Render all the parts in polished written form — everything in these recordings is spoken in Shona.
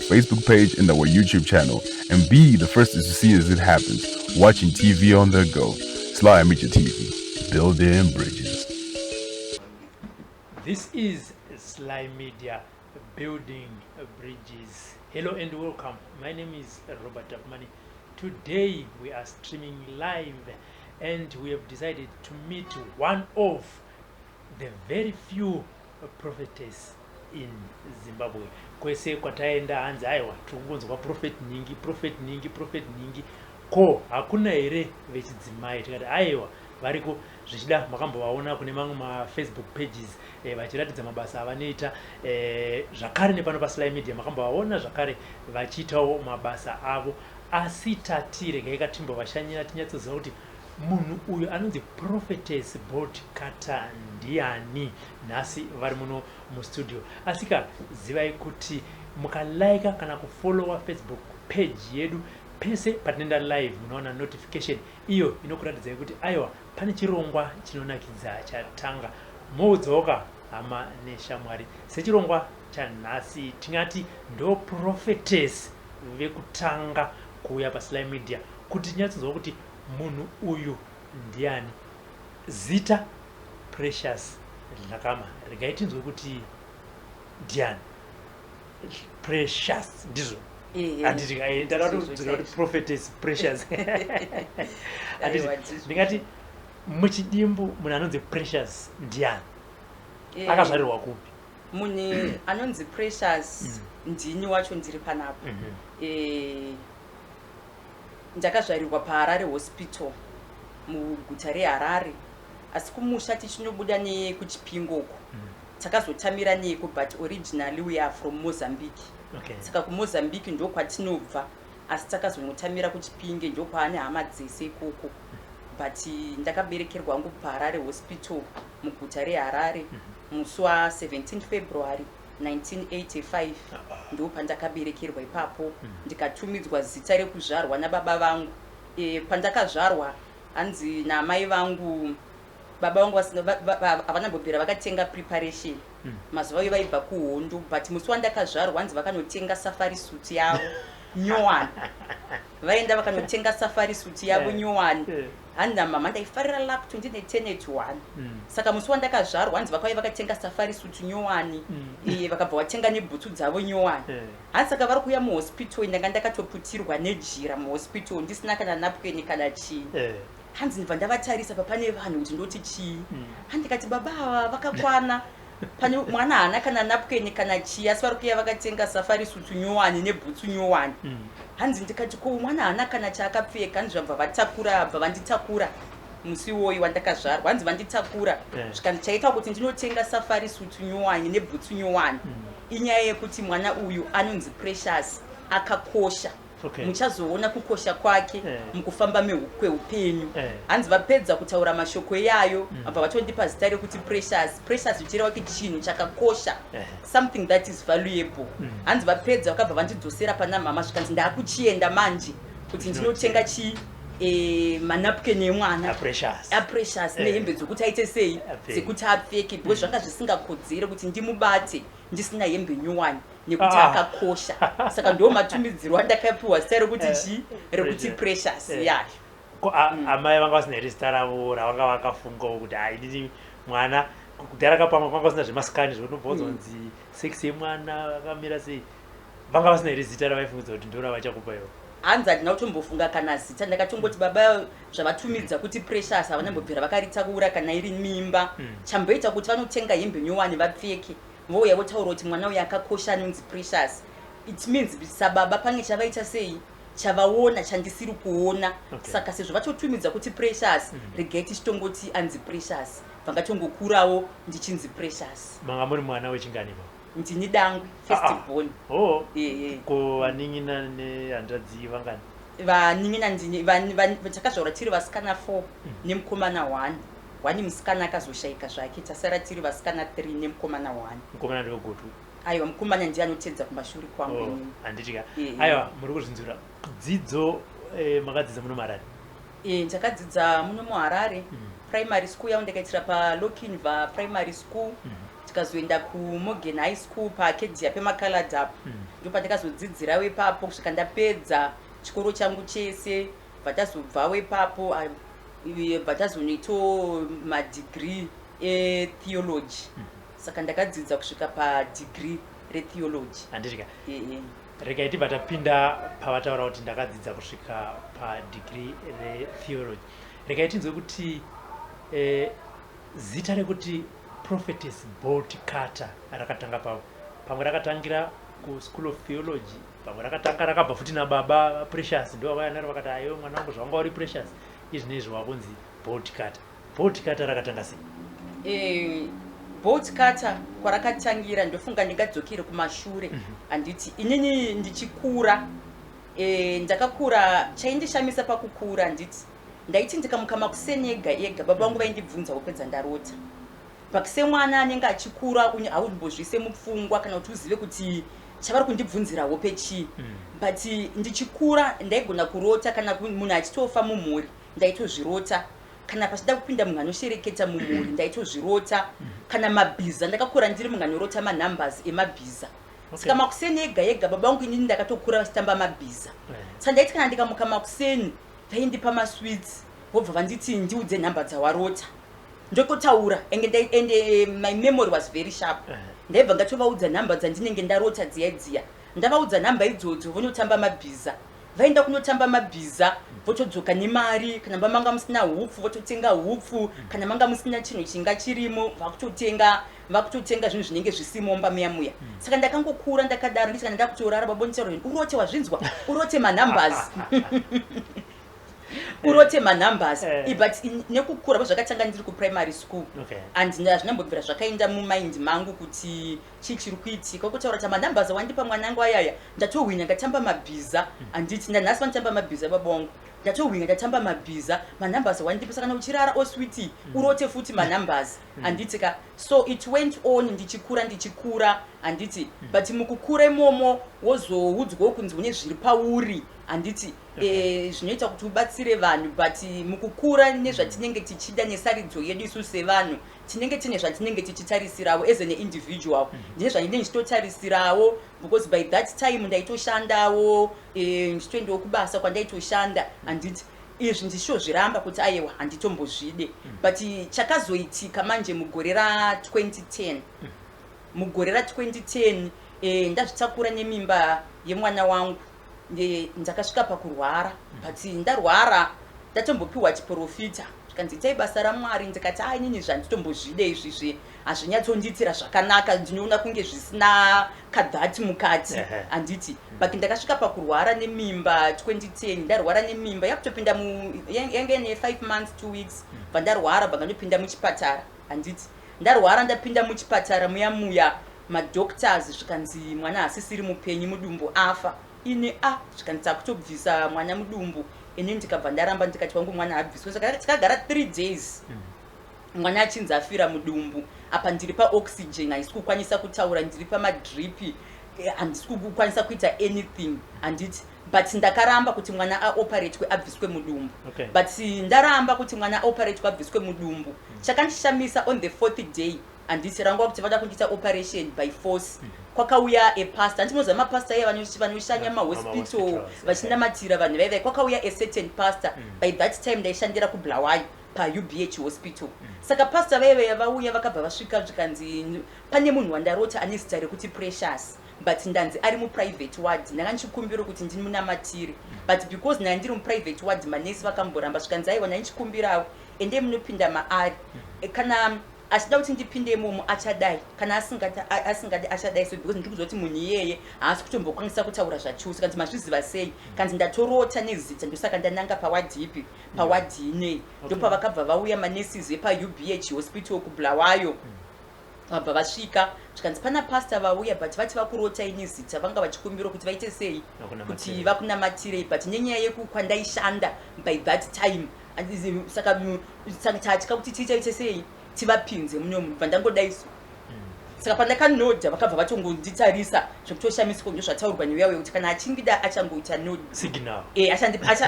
Facebook page and our YouTube channel and be the first to see as it happens. Watching TV on the go. SlyMedia TV. Building bridges. This is SlyMedia Building Bridges. Hello and welcome. My name is Robert Tapmani. Today we are streaming live and we have decided to meet one of the very few prophetess in Zimbabwe. Kwese kwataenda hanzi aiwa tikungonzwa prophet nyingi ko hakuna here vechidzimai tikati aiwa variko zvichida makambovaona kune mamwe ma-Facebook pages vachiratidza mabasa avanoita zvakare nepano paSlyMedia makambovaona zvakare vachiitawo mabasa avo, asi tati regai katimbovashanyira tinyatsoziva kuti munhu uyu anonzi Prophetess Boltcutter ndiani. Nhasi vari muno mustudio, asika zivai kuti mukalaika kana kufollowa Facebook page yedu pese patinoenda live munoona notification iyo inokuratidzai kuti aiwa pane chirongwa chinonakidza chatanga. Moudzoka hama neshamwari, sechirongwa chanhasi tingati ndo prophetess vekutanga kuuya paSlyMedia kuti tinyatsoziva kuti munhu uyu ndiani. Zita Precious Lakama, regai tinzwe kuti ndiani Precious ndizvo ndakatodzira kuti Prophetess Precious ndingati muchidimbu munhu anonzi Precious ndiani, akazvarirwa kupi? Munhu anonzi Precious ndini wacho ndiri panapa. Ndakazvarirwa paHarare Hospital muguta reHarare, asi kumusha tichinobuda nekuchipingoko takazotamira neko, but originally we are from Mozambique. Saka kuMozambique ndo kwatinobva, asi takazonotamira kuchipinge ndo kwaane hama dzese ikoko. But ndakaberekerwa ngo paHarare Hospital muguta reHarare musi wa17 February 1985 ndo pandakaberekerwa ipapo. Ndikatumidzwa zita rekuzvarwa nababa vangu. Pandakazvarwa hanzi namai vangu, baba vangu havanambobvira vakatenga preparation, mazuva ayo vaibva kuhondo, but musi wandakazvarwa hanzi vakanotenga safari suit yavo nyowani. Vaenda vakanotenga safari suit yavo nyowani. Handi namama ndaifarira laptop ndine tenet 1. Saka musi wandakazvarwa hanzi vakauya vakatenga safari suit nyowani, vakabva vatenga nebhutsu dzavo nyowani. Hanzi saka vari kuuya muhospital, ndanga ndakatoputirwa nejira muhospital ndisina kana napukeni kana chii. Hanzi ndibva ndavatarisa papane vanhu kuti ndoti chii. Handikati baba ava vakakwana, pane mwana haana kana napukeni kana chii, asi vari kuuya vakatenga safari suit nyowani nebhutsu nyowani. Hanzi ndikati ko mwana haana kana chaakapfeka. Hanzi zvabva vatakura, bva vanditakura musi woyi wandakazvarwa. Hanzi vanditakura zvikanzi chaita kuti ndinotenga safari suit nyowani nebhutsu nyowani inyaya yekuti mwana uyu anonzi Precious, akakosha. Muchazoona kukosha kwake mukufamba kweupenyu. Hanzi vapedza kutaura mashoko yayo abva vatondipa zita rekuti Precious. Precious zvichireva kuti chinhu chakakosha, something that is valuable. Hanzi vapedza vakabva vandidzosera pana mama zvikanzi ndaakuchienda manje kuti ndinotenga chii, manapukeni emwana aPrecious nehembe dzokuti aite sei, dzekuti apfeke, because zvanga zvisingakodzere kuti ndimubate ndisina hembe nyowani nekuti akakosha. Saka ndo matumidzirwa ndakapiwa zita rekuti chii, rekuti Precious yayo. Amai vanga vasina here zita ravo ravanga vakafungawo kuti hai ndini mwana kudhara kapamwe kwanga vasina zvemasikani zvinobvonzonzi sex yemwana akamira sei, vanga vasina here zita ravaifungidza kuti ndo ravachakupa ivo? Hanzi handina kutombofunga kana zita, ndakatongoti baba zvavatumidza kuti Precious havanambobvira vakaritakura kana iri mimba. Chamboita kuti vanotenga hembe nyowani vapfeke, vouya votaura kuti mwana uyu akakosha anonzi Precious. It means sababa pane chavaita sei, chavaona chandisiri kuona. Saka sezvo vatotumidza kuti Precious, regai tichitongoti anzi Precious, vangatongokurawo ndichinzi Precious. Manga muri mwana wechingani ma? Ndini dangwe, first born. Ko vaning'ina nehandadzi vangani? Vaning'ina ndini takazvarwa tiri vasikana 4 nemukomana 1. Wani musikana akazoshayika zvake, tasara tiri vasikana 3 nemukomana 1. Mukomana ndogotu? Aiwa, mukomana ndiye anotedza kumashure kwangu. Handitya. Aiwa, muri kuzvinzura dzidzo makadzidza muno muHarare? Ndakadzidza muno muHarare. Primary school yawo ndakaitira paLokinva Primary School. tikazoenda kuMorgan High School paKedzia pemakaladi apo ndopatakazodzidzirawo ipapo kusvika ndapedza chikoro changu chese bvatazobvawo ipapo bvatazonoitawo madegree etheology saka ndakadzidza kusvika padegree retheology. Handika regai tibva tapinda pavataura kuti ndakadzidza kusvika padegree retheology. Regai tinzwe kuti zita rekuti Prophetess Boltcutter rakatanga papo. Pamwe rakatangira ku School of Theology, pamwe rakatanga rakabva futi nababa Precious, ndo vayanaro vakati ayo mwana wangu zvanga uri Precious izvinezvi wakunzi Boltcutter. Boltcutter rakatanga sei? Boltcutter kwarakatangira ndofunga ndingadzokere kumashure handiti inini ndichikura ndakakura chaindishamisa pakukura handiti ndaiti ndikamuka makuseni ega baba vangu vaindibvunza kupedza ndarota pakuse mwana anenge achikura haumbozvise mupfungwa kana kuti uzive kuti chavari kundibvunzirawo pechii but ndichikura ndaigona kurota kana munhu achitofa mumhuri ndaitozvirota kana pachida kupinda munhu anoshereketa mumhuri ndaitozvirota kana mabhiza ndakakura ndiri munhu anorota manumbers emabhiza saka makuseni ega baba vangu inini ndakatokura vachitamba mabhiza saka ndaiti kana ndikamuka makuseni vaindipa masweets vobva vanditi ndiudze nhamba dzawarota ndokotaura ende my memory was very sharp ndaibva ngatovaudza nhamba dzandinenge ndarota dziya ndavaudza nhamba idzodzo vonotamba mabhiza vaenda kunotamba mabhiza votodzoka nemari kana manga musina hupfu vototenga hupfu kana manga musina chinhu chinga chirimo vakutotenga zvinhu zvinenge zvisimo mba muya saka ndakangokura ndakadaro ndisaka ndakutorara babonitauro urote wazvinzwa urote manumbers urote manumbers but nekukura zvakatanga ndiri kuprimary school and hazvinambobvira zvakaenda mumind mangu kuti chichiri kuitika kutaura kuti manumbers awandipa mwanangu ayaya ndatohwinya ndatamba mabhiza handiti ndanhasi vanotamba mabhiza baba vangu ndatohwinya ndatamba mabhiza manumbers awandipa saka uchirara oswiti urote futi manumbers handitika so it went on ndichikura handiti but mukukura imomo wozoudzwawo kunzi une zviri pauri handiti zvinoita kuti ubatsire vanhu but mukukura nezvatinenge tichida nesaridzo yedu isu sevanhu tinenge tine zvatinenge tichitarisirawo as an individual ndine zvanenge ndichitotarisirawo because by that time ndaitoshandawo ndichitoendawo kubasa kwandaitoshanda handiti izvi ndichitozviramba kuti aiwa handitombozvide but chakazoitika manje mugore ra2010 ndazvitakura nemimba yemwana wangu ndakasvika pakurwara but ndarwara ndatombopiwa chiprofita zvikanziitai basa raMwari ndikati inini zvanditombozvide izvizvi hazvinyatsonditira zvakanaka ndinoona kunge zvisina kadhati mukati handiti but ndakasvika pakurwara nemimba 2010 ndarwara nemimba yakutopinda yange ne5 months 2 weeks vandarwara vakandopinda muchipatara handiti ndarwara ndapinda muchipatara muya madoctors zvikanzi mwana hasisiri mupenyu mudumbu afa ine zvikanzi takutobvisa mwana mudumbu ine ndikabva ndaramba ndikati wangu mwana abviswe saka tikagara 3 days mwana achinzi afira mudumbu apa ndiri paoxygen haisi kukwanisa kutaura ndiri pamadripi handisi kukwanisa kuita anything handiti but ndakaramba kuti mwana aoperatwe abviswe mudumbu but ndaramba kuti mwana aoperatwe abviswe mudumbu chakandishamisa on the 4th day handiti rangwa kuti vada kundiita operation by force kwakauya epastor handinoziva mapastor iye vanoshanya mahospital vachinamatira vanhu vaivai kwakauya acertain pastor by that time ndaishandira kuBulawayo paUBH hospital saka pastor vaivai vauya vakabva vasvika zvikanzi pane munhu wandarota ane zita rekuti Precious but ndanzi ari muprivate ward ndanga ndichikumbira kuti ndimunamatire but because ndanga ndiri muprivate ward manesi vakamboramba zvikanzi aiwa ndaichikumbirawo ende munopinda maari kana achida kuti ndipinde imomo achadai kana asingadi achadai so because ndiri kuzoti munhu iyeye haasi kutombokwanisa kutaura zvachusi kanzi mazviziva sei kanzi ndatorota nezita ndosaka ndananga pawadi ipi pawadi inei ndopavakabva vauya manesizi epaUBH hospital kuBulawayo vabva vasvika zvikanzi pana pastor vauya but vati vakurotai nezita vanga vachikumbira kuti vaite sei kuti vakunamatirei but nenyaya yekukwandaishanda by that time saka tatika kuti tichaite sei tivapinze munomu vandangodaiso saka pandakanodha vakabva vatongonditarisa zvokutoshamisa ndo zvataurwa neuyawe kuti kana achingida achangoita signal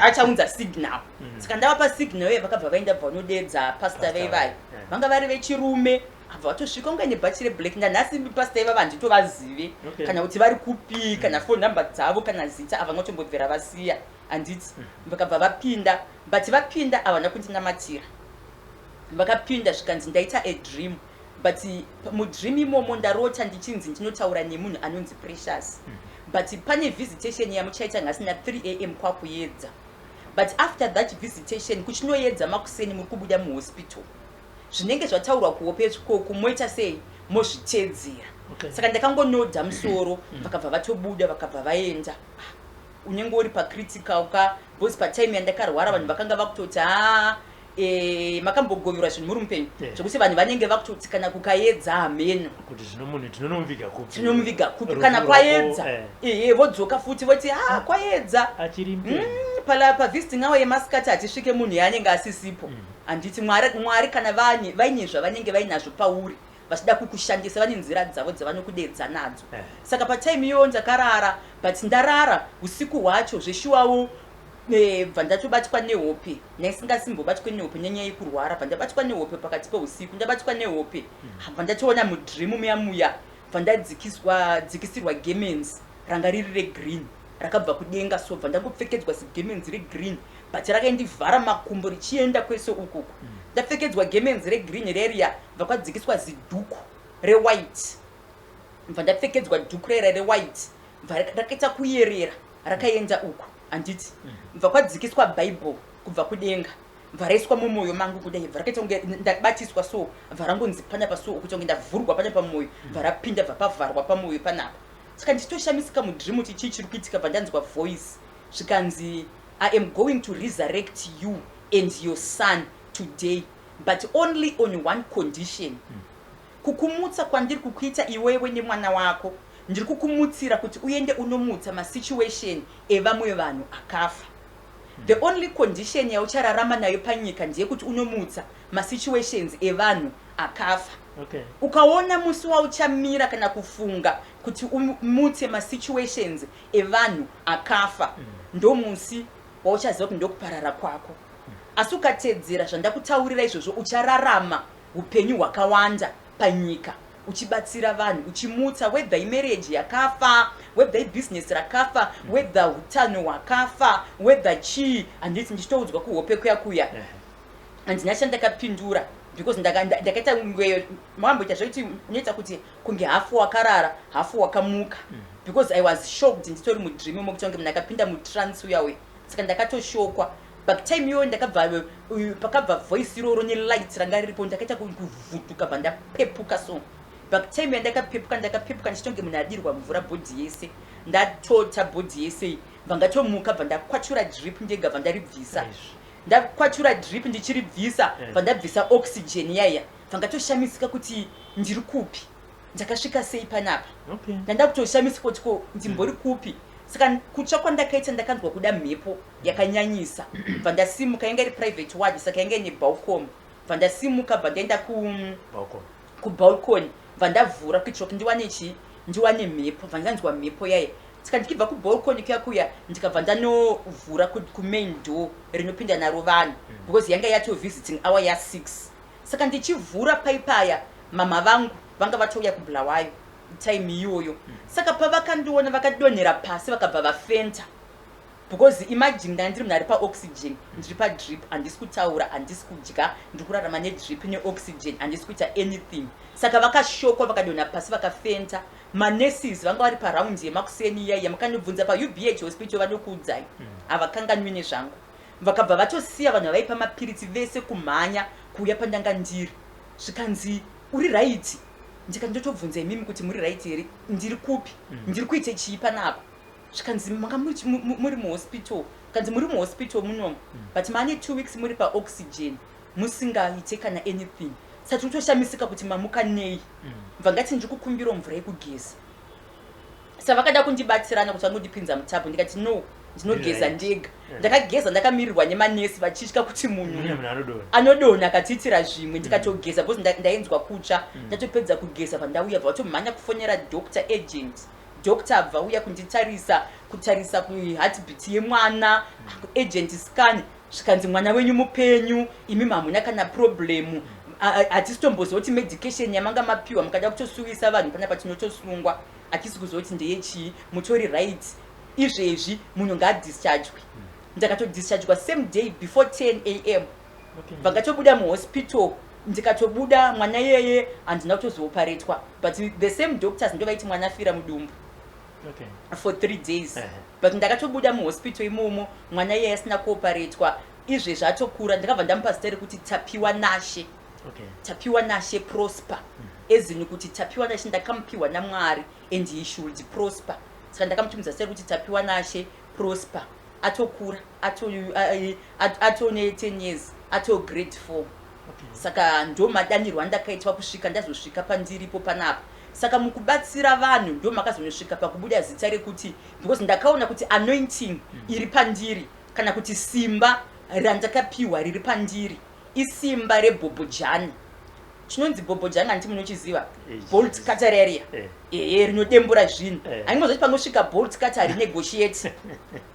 achaunza signal saka ndavapa signal iye vakabva vaenda bva vanodedza pastor vaivai vanga vari vechirume abva vatosvika unga nebhachi reblack ndanhasi pasita iva vanhu nditovazive kana kuti vari kupi kana phone number dzavo kana zita ava ngatombobvera vasiya handiti vakabva vapinda but vapinda havana kundinamatira vakapinda zvikanzi ndaita a dream but mudream imomo ndarota ndichinzi ndinotaura nemunhu anonzi Precious but pane visitation yamuchaita nhasi na3 am kwakuedza but after that visitation kuchinoedza makuseni muri kubuda muhospital zvinenge zvataurwa kuhope zvikoku moita sei mozvitedzera saka ndakangonodha musoro vakabva vatobuda vakabva vaenda unenge uri pacritical ka because patime yandakarwara vanhu vakanga vakutoti makambogoverwa zvinhu muri mupenyu zvokuti vanhu vanenge vakutoti kana kukaedza hameno kuti zvino munhu tinomuviga kupi kana kwaedza vodzoka futi voti kwaedza achiri pavisiting awo yemasikati hatisvike munhu yaanenge asisipo handiti mwari kana vaine zvavanenge vainazvo pauri vachida kukushandisa vane nzira dzavo dzavanokudedza nadzo saka patime iyoyo ndakarara but ndarara usiku hwacho zveshuwawo bva ndatobatwa nehope naisingasimbobatwe nehope nenyaya yekurwara bva ndabatwa nehope pakati peusiku ndabatwa nehope bva ndatoona mudream muya bva ndadzikisirwa gemens ranga riri regreen rakabva kudenga so bva ndangopfekedzwa zigemens regreen but rakaindivhara makumbo richienda kwese ukuku ndapfekedzwa gemens regreen reria bva kwadzikiswa zidhuku rewhite bva ndapfekedzwa dhuku rera rewhite bva rakaita kuyerera rakaenda uku handiti bva kwadzikiswa bible kubva kudenga bva raiswa mumwoyo mangu kudai bva rakaita kunge ndabatiswa so bva rangonzi panapa so ukuti kunge ndavhurwa panapa mumwoyo bva rapinda bva pavharwa pamwoyo panapa saka ndichitoshamisika mudream kuti chii chiri kuitika bva ndanzwa voice zvikanzi I am going to resurrect you and your son today but only on one condition kukumutsa kwandiri kukuita iwewe nemwana wako ndiri kukumutsira kuti uende unomutsa masituation evamwe vanhu akafa the only condition yauchararama nayo panyika ndeyekuti unomutsa masituations evanhu akafa ukaona musi wauchamira kana kufunga kuti umutse masituations evanhu akafa ndo musi wauchaziva kuti ndokuparara kwako asi ukatedzera zvandakutaurira izvozvo uchararama upenyu hwakawanda panyika uchibatsira vanhu uchimutsa whether imarriage yakafa whether ibusiness rakafa whether utano hwakafa whether chii handiti ndichitoudzwa kuhope kuya handina chandakapindura because ndakaita mweyo mamboita zvokuti unoita kuti kunge hafu wakarara hafu wakamuka because I was shocked nditori mudream mokuti kunge ndakapinda mutrance uyawe saka ndakatoshokwa but time iyoyo ndakabva pakabva voice iroro nelight ranga riripo ndakaita kuvhutuka bva ndapepuka so but time yandakapepuka ndichitonge munhu adirwa mvura bhodhi yese ndatota bhodhi yese bva ngatomuka bva ndakwatura drip ndega bva ndaribvisa ndakwatura drip ndichiribvisa bva ndabvisa oxygen yaya bva ngatoshamisika kuti ndiri kupi ndakasvika sei panapa ndandakutoshamisika kuti ko ndimbori kupi saka kutsva kwandakaita ndakanzwa kuda mhepo yakanyanyisa bva ndasimuka yanga iri private ward saka yanga ine balcony bva ndasimuka bva ndaenda kubalcony bva ndavhura kuitira kuti ndiwane mhepo bva ndanzwa mhepo yaye saka ndikibva kubalcony kuya ndikabva ndanovhura kumain door rinopinda naro vanhu because yanga yato visiting hour ya6 saka ndichivhura paipaya mama vangu vanga vatouya kubulawayo time iyoyo saka pavakandiona vakadonhera pasi vakabva vafenta because imagine ndandiri munhu ari paoxygen ndiri padrip handisi kutaura handisi kudya ndiri kurarama nedrip neoxygen handisi kuita anything saka vakashokwa vakadonha pasi vakafenta manurses vanga vari paraundi yemakuseni iyai yamakandibvunza paubh hospital vanokuudzai havakanganwi nezvangu vakabva vatosiya vanhu vaipa mapiritsi vese kumhanya kuuya pandanga ndiri zvikanzi uri right ndikandotobvunza imimi kuti muri right here ndiri kupi ndiri kuite chii panapa zvikanzi manga muri muhospital kanzi muri muhospital munomu but maane 2 weeks muri paoxygen musingaite kana anything sati utoshamisika kuti mamuka nei bva ngati ndiri kukumbira mvura yekugeza saka vakada kundibatsirana kuti vanondipinza mutapu ndikati no ndinogeza ndega ndakageza ndakamirirwa nemanesi vachitya kuti munhu anodonha akatiitira zvimwe ndikatogeza because ndaenzwa kutsva ndatopedza kugeza pandauya bva vatomhanya kufonera doctor agent doctor abva uya kutarisa kuheartbeat yemwana agent scan zvikanzi mwana wenyu mupenyu imi hamuna kana problemu hatisitomboziva kuti medication yamanga mapiwa mukada kutosungisa vanhu pana patinotosungwa hatisi kuziva kuti ndeyechii mutori right izvezvi munhu ngaadischargwe ndakatodischargwa same day before 10 am vakatobuda muhospital ndikatobuda mwana yeye handina kutozooparetwa but the same doctors ndovaiti mwana afira mudumbu for 3 days but ndakatobuda muhospital imomo mwana yeye asina kuoparetwa izvezvi atokura ndakabva ndamupa zita rekuti tapiwa nashe tapiwa nashe prosper ezini kuti tapiwa nashe ndakamupiwa naMwari and he should prosper saka ndakamutumidza zita rekuti tapiwa nashe prosper atokura atone 10 years ato grade 4 saka ndo madanirwa ndakaitwa kusvika ndazosvika pandiripo panapa saka mukubatsira vanhu ndo makazonosvika pakubuda zita rekuti because ndakaona kuti anointing iri pandiri kana kuti simba randakapiwa riri pandiri isimba rebhobhojani chinonzi bhobhojani handiti munochiziva Boltcutter area rinodembura zvinhu haingozoti panosvika Boltcutter harinegoshiate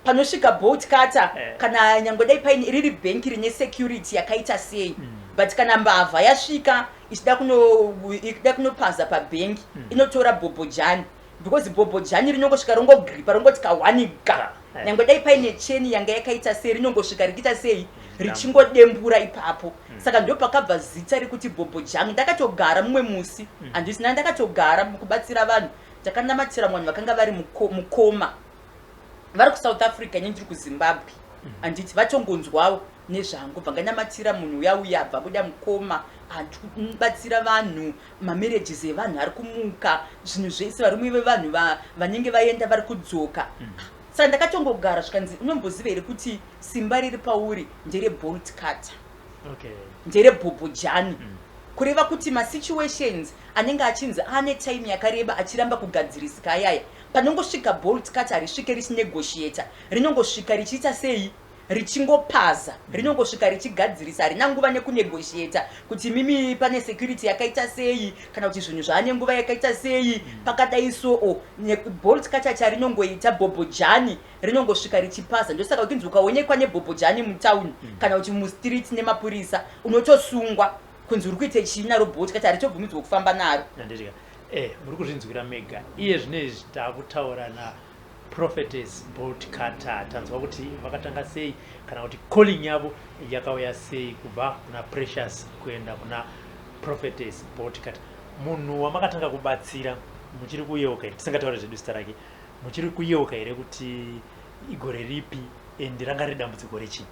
panosvika Boltcutter kana nyange dai paine riri bhengi rine security yakaita sei but kana mbavha yasvika ichida kunopaza pabhengi inotora bhobhojani because bhobhojani rinongosvika rongogripa rongoti kawanika nyange dai paine cheni yanga yakaita sei rinongosvika richiita sei richingodembura ipapo saka ndo pakabva zita rekuti bhobhojani ndakatogara mumwe musi handisina ndakatogara mukubatsira vanhu ndakanamatira vanhu vakanga vari mukoma vari kuSouth Africa ine ndiri kuZimbabwe handiti vatongonzwawo nezvangu bva nganamatira munhu uya abva buda mukoma batsira vanhu mamarriages evanhu ari kumuka zvinhu zvese varume vevanhu vanenge vaenda vari kudzoka saka ndakatongogara zvikanzi unomboziva here kuti simba riri pauri ndereBoltcutter nderebhobhojani kureva kuti masituations anenge achinzi ane time yakareba achiramba kugadzirisika ayaya panongosvika Boltcutter risvike richinegoshiata rinongosvika richiita sei richingopaza rinongosvika richigadzirisa harina nguva nekunegoshiata kuti mimi pane security yakaita sei kana kuti zvinhu zvaane nguva yakaita sei pakadai so Boltcutter charinongoita bhobhojani rinongosvika richipaza ndosaka ukinzi ukaonekwa nebhobhojani mutauni kana kuti mustreet nemapurisa unotosungwa kunzi uri kuite chii naro Boltcutter haritobvumidzwa kufamba naro muri kuzvinzwira mega iye zvinezvi taakutaura Prophetess Boltcutter tanzwa kuti vakatanga sei kana kuti calling yavo yakauya sei kubva kuna Precious kuenda kuna Prophetess Boltcutter munhu wamakatanga kubatsira muchiri kuyeuka tisingataure zvedu zita rake muchiri kuyeuka here kuti igore ripi endi ranga riri dambudziko rechii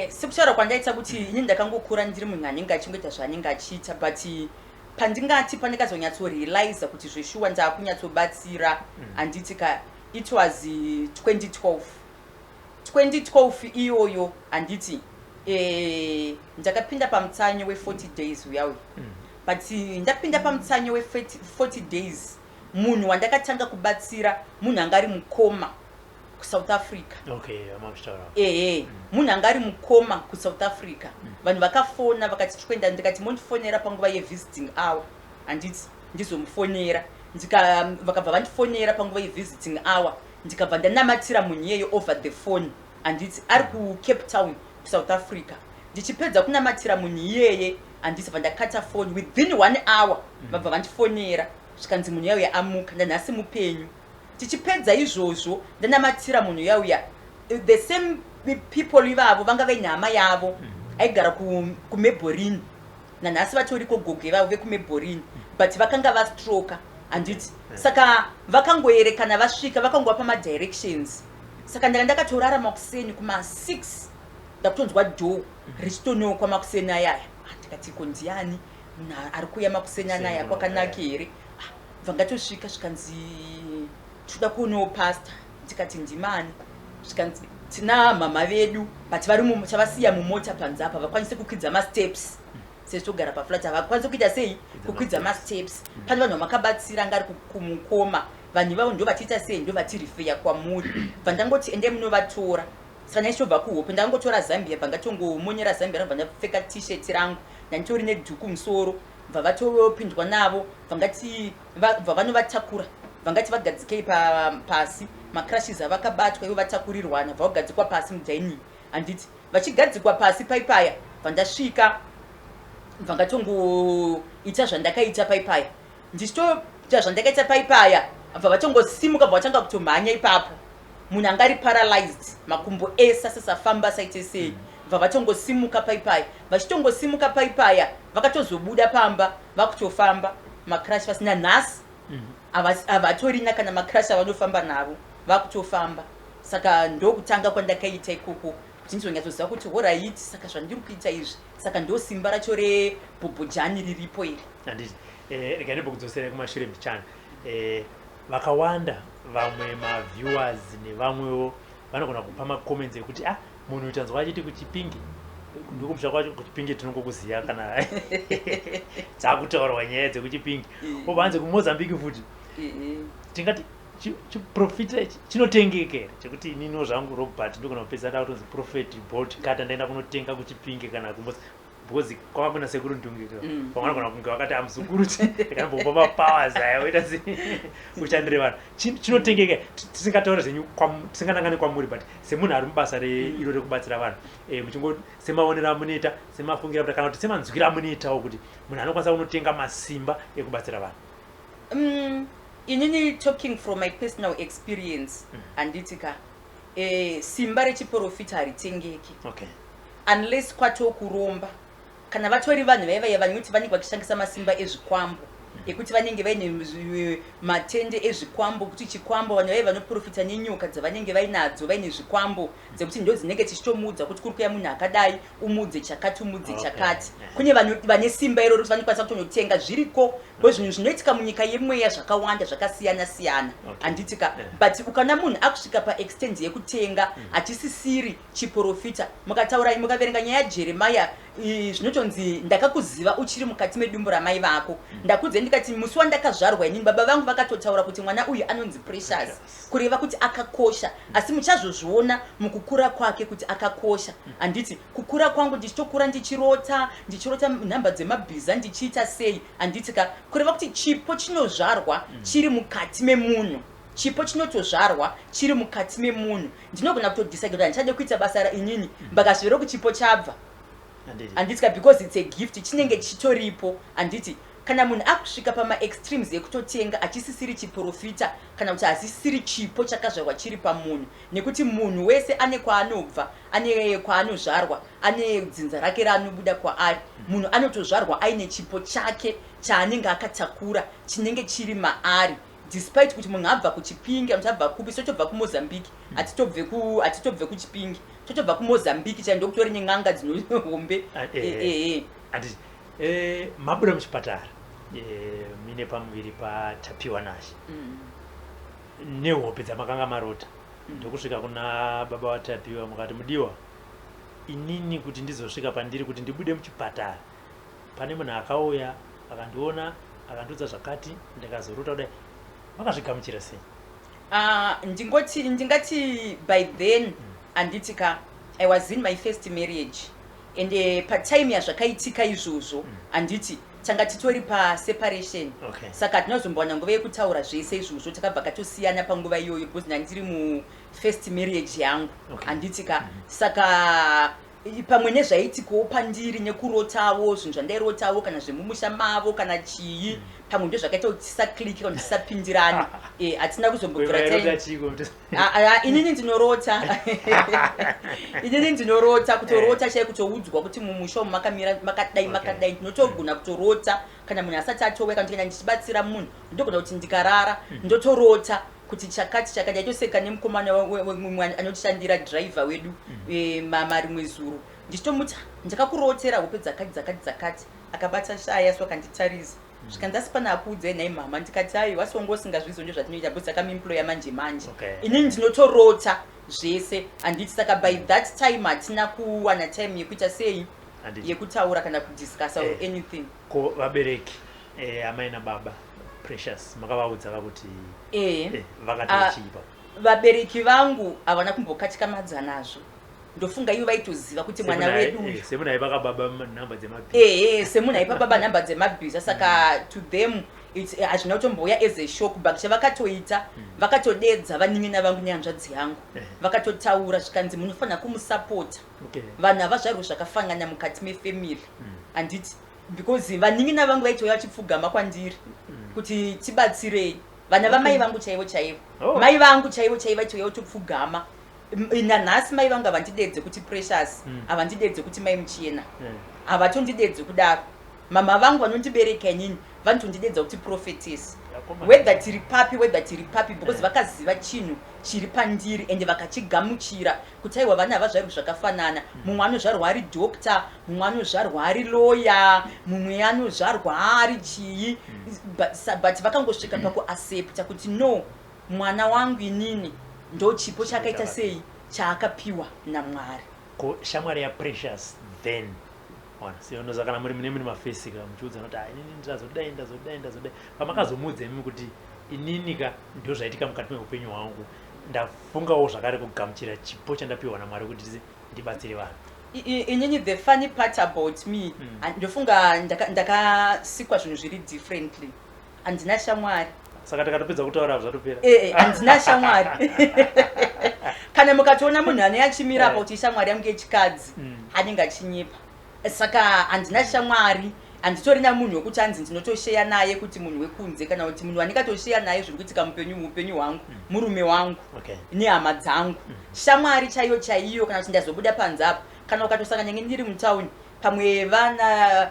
sekutaura kwandaita kuti ini ndakangokura ndiri munhu anenge achingoita zvaanenge achiita but pandingati pandakazonyatsorealiza kuti zveshuwa ndaakunyatsobatsira handiti ka it was 2012 iyoyo handiti ndakapinda pamutsanyo we40 days uyawe but ndapinda pamutsanyo we40 days munhu wandakatanga kubatsira munhu anga ari mukoma kuSouth Africa munhu anga ari mukoma kuSouth Africa vanhu vakafona vakati tikwenda ndikati mondifonera panguva yevisiting hour handiti ndizomufonera vakabva vandifonera panguva yevisiting hour ndikabva ndanamatira munhu iyeyo over the phone handiti ari kuCape Town kuSouth Africa ndichipedza kunamatira munhu iyeye handiti bva ndakata phone within 1 hour vabva vandifonera zvikanzi munhu iyeyo amuka ndanhasi mupenyu tichipedza izvozvo ndanamatira munhu yauya the same people ivavo vanga vaine hama yavo aigara kuMelbourne nanhasi vatoriko gogo vavo vekuMelbourne but vakanga vastroka handiti saka vakangoerekana vasvika vakangova pamadirections saka ndanga ndakatorarama kuseni kuma6 ndakutonzwa dho richitonokwa makuseni ayaya ndikati kondiani munhu ari kuuya makuseni anaya kwakanaka here vangatosvika zvikanzi toda kuonawo pastor ndikati ndimani zvikanzi tina mama vedu but vari chavasiya mumota panze apa vakwanise kukwidza masteps sezvitogara paflat havakwanise kuita sei kukwidza masteps pane vanhu vamakabatsira anga ari kumukoma vanhu ivavo ndo vachiita sei ndo vatirifeya kwamuri bva ndangoti ende munovatora saka naichobva kuhope ndangotora Zambia bva ngatongomonyera Zambia rabva ndapfeka t-shirt rangu ndanditori nedhuku musoro bva vatopindwa navo bva vanovatakura vangati vagadzikei pasi makrashes avakabatwa ivo vatakurirwana vagadzikwa pasi mudining handiti vachigadzikwa pasi paipaya vandasvika vangatongoita zvandakaita paipaya ndichitoita zvandakaita paipaya bva vatongosimuka bva vatanga kutomhanya ipapo munhu anga ari paralyzed makumbo ese asasafamba saite sei bva vatongosimuka paipaya vachitongosimuka paipaya vakatozobuda pamba vakutofamba macrash pasina nhasi havatorina kana macrash avanofamba navo vakutofamba saka ndokutanga kwandakaita ikoko kuti ndizonyatsoziva kuti oright saka zvandiri kuita izvi saka ndo simba racho rebhobhojani riripo iri handiti rega ndimbokudzosera kumashure mbichana vakawanda vamwe maviewers nevamwewo vanogona kupa macomments ekuti munhu utanzwa achiti kuchipingi ndikumusha kwacho kuchipingi tinongokuziva kana dzakutaurwa nyaya dzekuchipingi obanze kumozambique futi tingati chiprofita ichi chinotengeka here chekuti inino zvangu Robert ndogona kupedza ndakutonzi Prophetess Boltcutter ndaenda kunotenga kuchipingi kana kumoza because kwakuna sekuru ndungika vanogona kunge vakati amsukuruti ndakambomba mapowers aya oita uchandire vanhu chinotengeka tisingataura zvenyu tisinganangani kwamuri but semunhu ari mubasa iro rekubatsira vanhu muchingo semaonero amunoita semafungira kuti kana kuti semanzwira amunoitawo kuti munhu anokwanisa kunotenga masimba ekubatsira vanhu inini talking from my personal experience handitika simba rechiprofita haritengeki unless kwatokuromba kana vatori vanhu vaiva vanoti vanenge vachishandisa masimba ezvikwambo ekuti vanenge vaine matende ezvikwambo kuti chikwambo vanhu vaiva vanoprofita nenyoka dzavanenge vainadzo vaine zvikwambo dzekuti ndo dzinenge tichitomudza kuti kuri kuya munhu akadai umudze chakati umudze chakati kune vanhu vane simba iroro kuti vanokwanisa kutonotenga zviriko zvinhu zvinoitika munyika yemweya zvakawanda zvakasiyana siyana handitika but ukana munhu akusvika paextend yekutenga achisisiri chiprofita mukataura mukaverenga nyaya yajeremaya zvinotonzi ndakakuziva uchiri mukati medumbu ramai vako ndakudze ndikati musi wandakazvarwa inini baba vangu vakatotaura kuti mwana uyu anonzi precious kureva kuti akakosha asi muchazozviona mukukura kwake kuti akakosha handiti kukura kwangu ndichitokura ndichirota nhamba dzemabhiza ndichiita sei handitika kureva kuti chipo chinozvarwa chiri mukati memunhu chipo chinotozvarwa chiri mukati memunhu ndinogona kutodecide kuti ndichade kuita basa inini mbakasvero kuchipo chabva handitika because it's a gift chinenge chitoripo handiti kana munhu akusvika pamaextremes ekutotenga achisisiri chiprofita kana kuti asisiri chipo chakazvarwa chiri pamunhu nekuti munhu wese ane kwaanobva ane kwaanozvarwa ane dzinza rake raanobuda kwaari munhu anotozvarwa aine chipo chake chaanenge akatakura chinenge chiri maari despite kuti munhu abva kuchipingi kana kuti abva kupi totobva kumozambique hatitobve kuchipingi totobva kumozambique chandokutori nen'anga dzinohombe mabuda muchipatara mine pamuviri patapiwa nashi nehope dzamakanga marota ndokusvika kuna baba watapiwa mukati mudiwa inini kuti ndizosvika pandiri kuti ndibude muchipatara pane munhu akauya akandiona akandiudza zvakati ndikazorota kudai makazvigamuchira sei ndingati by then handitika I was in my first marriage and patime yazvakaitika izvozvo handiti tanga titori paseparation saka tinozombowana nguva yekutaura zvese izvozvo takabva katosiyana panguva iyoyo because ndandiri mufirst marriage yangu handitika saka pamwe nezvaitikawo pandiri nekurotawo zvinhu zvandairotawo kana zvemumusha mavo kana chii pamwe ndo zvakaita kuti tisakliki kana tisapindirani hatina kuzombobvira inini ndinorota inini ndinorota kutorota chai kutoudzwa kuti mumusha umu makamira makadai ndinotogona kutorota kana munhu asati atoweka ndikaenda ndichibatsira munhu ndogona kuti ndikarara ndotorota kuti chakati aitoseka nemukomana anotishandira driver wedu marimwe zuro ndichitomuta ndakakurotera hope dzakati akabata shaya so akanditarisa zvikandasi pana akuudzai nhai mama ndikati ai wasongosingazvizo ndo zvatinoita bhosi akamemploya manje inini ndinotorota zvese handiti saka by that time hatina kuwana time yekuita sei yekutaura kana kudiscussa or anything ko vabereki amai nababa Precious makavaudza kuti vakatochipa vabereki vangu havana kumbokatika madzanazvo ndofunga ivo vaitoziva kuti mwana wedu semunhu aipa baba nhamba dzemabhiza semunhu aipa baba nhamba dzemabhiza saka to them hazvina kutomboya as a shock but chavakatoita vakatodedza vanin'ina vangu nehanzvadzi yangu vakatotaura zvikanzi munofanira kumusapota vanhu havazvarwo zvakafanana mukati mefamily handiti because vanin'ina vangu vaitouya vachipfugama kwandiri kuti tibatsirei vana vamai vangu chaivo chaivo mai vangu chaivo chaivo vaitouya kutopfugama nanhasi mai vangu havandidedze kuti precious havandidedze kuti mai muchena havatondidedze kudaro mama vangu vanondibereka inini vanotondidedza kuti prophetess whether tiri papi because vakaziva chinhu chiri pandiri ende vakachigamuchira kuti aiwa vana havazvarwi zvakafanana mumwe anozvarwa ari doctor mumwe anozvarwa ari lawyer mumwe anozvarwa ari chii but vakangosvika pakuaccepta kuti no mwana wangu inini ndo chipo chakaita sei chaakapiwa naMwari ko shamwari yaPrecious then sionoza kana muri mune mafesika muchiudza kuti inini ndazodai pamakazomudza imi kuti ininika ndio zvaitika mukati meupenyu hwangu ndafungawo zvakare kugamuchira chipo chandapiwa naMwari kuti ndibatsire vanhu inini the funny part about me ndofunga ndakasikwa zvinhu zviri differently handina shamwari saka takatopedza kutaura zvatopera handina shamwari kana mukatoona munhu ane achimira pa kuti shamwari yangu yechikadzi anenge achinyepa saka handina shamwari handitorina munhu wekuti hanzi ndinotosheya naye kuti munhu wekunze kana kuti munhu andingatosheya naye zviri kuitika muupenyu hwangu murume wangu nehama dzangu shamwari chaiyo chaiyo kana kuti ndazobuda panze apo kana ukatosangana ndiri mutauni pamwe vana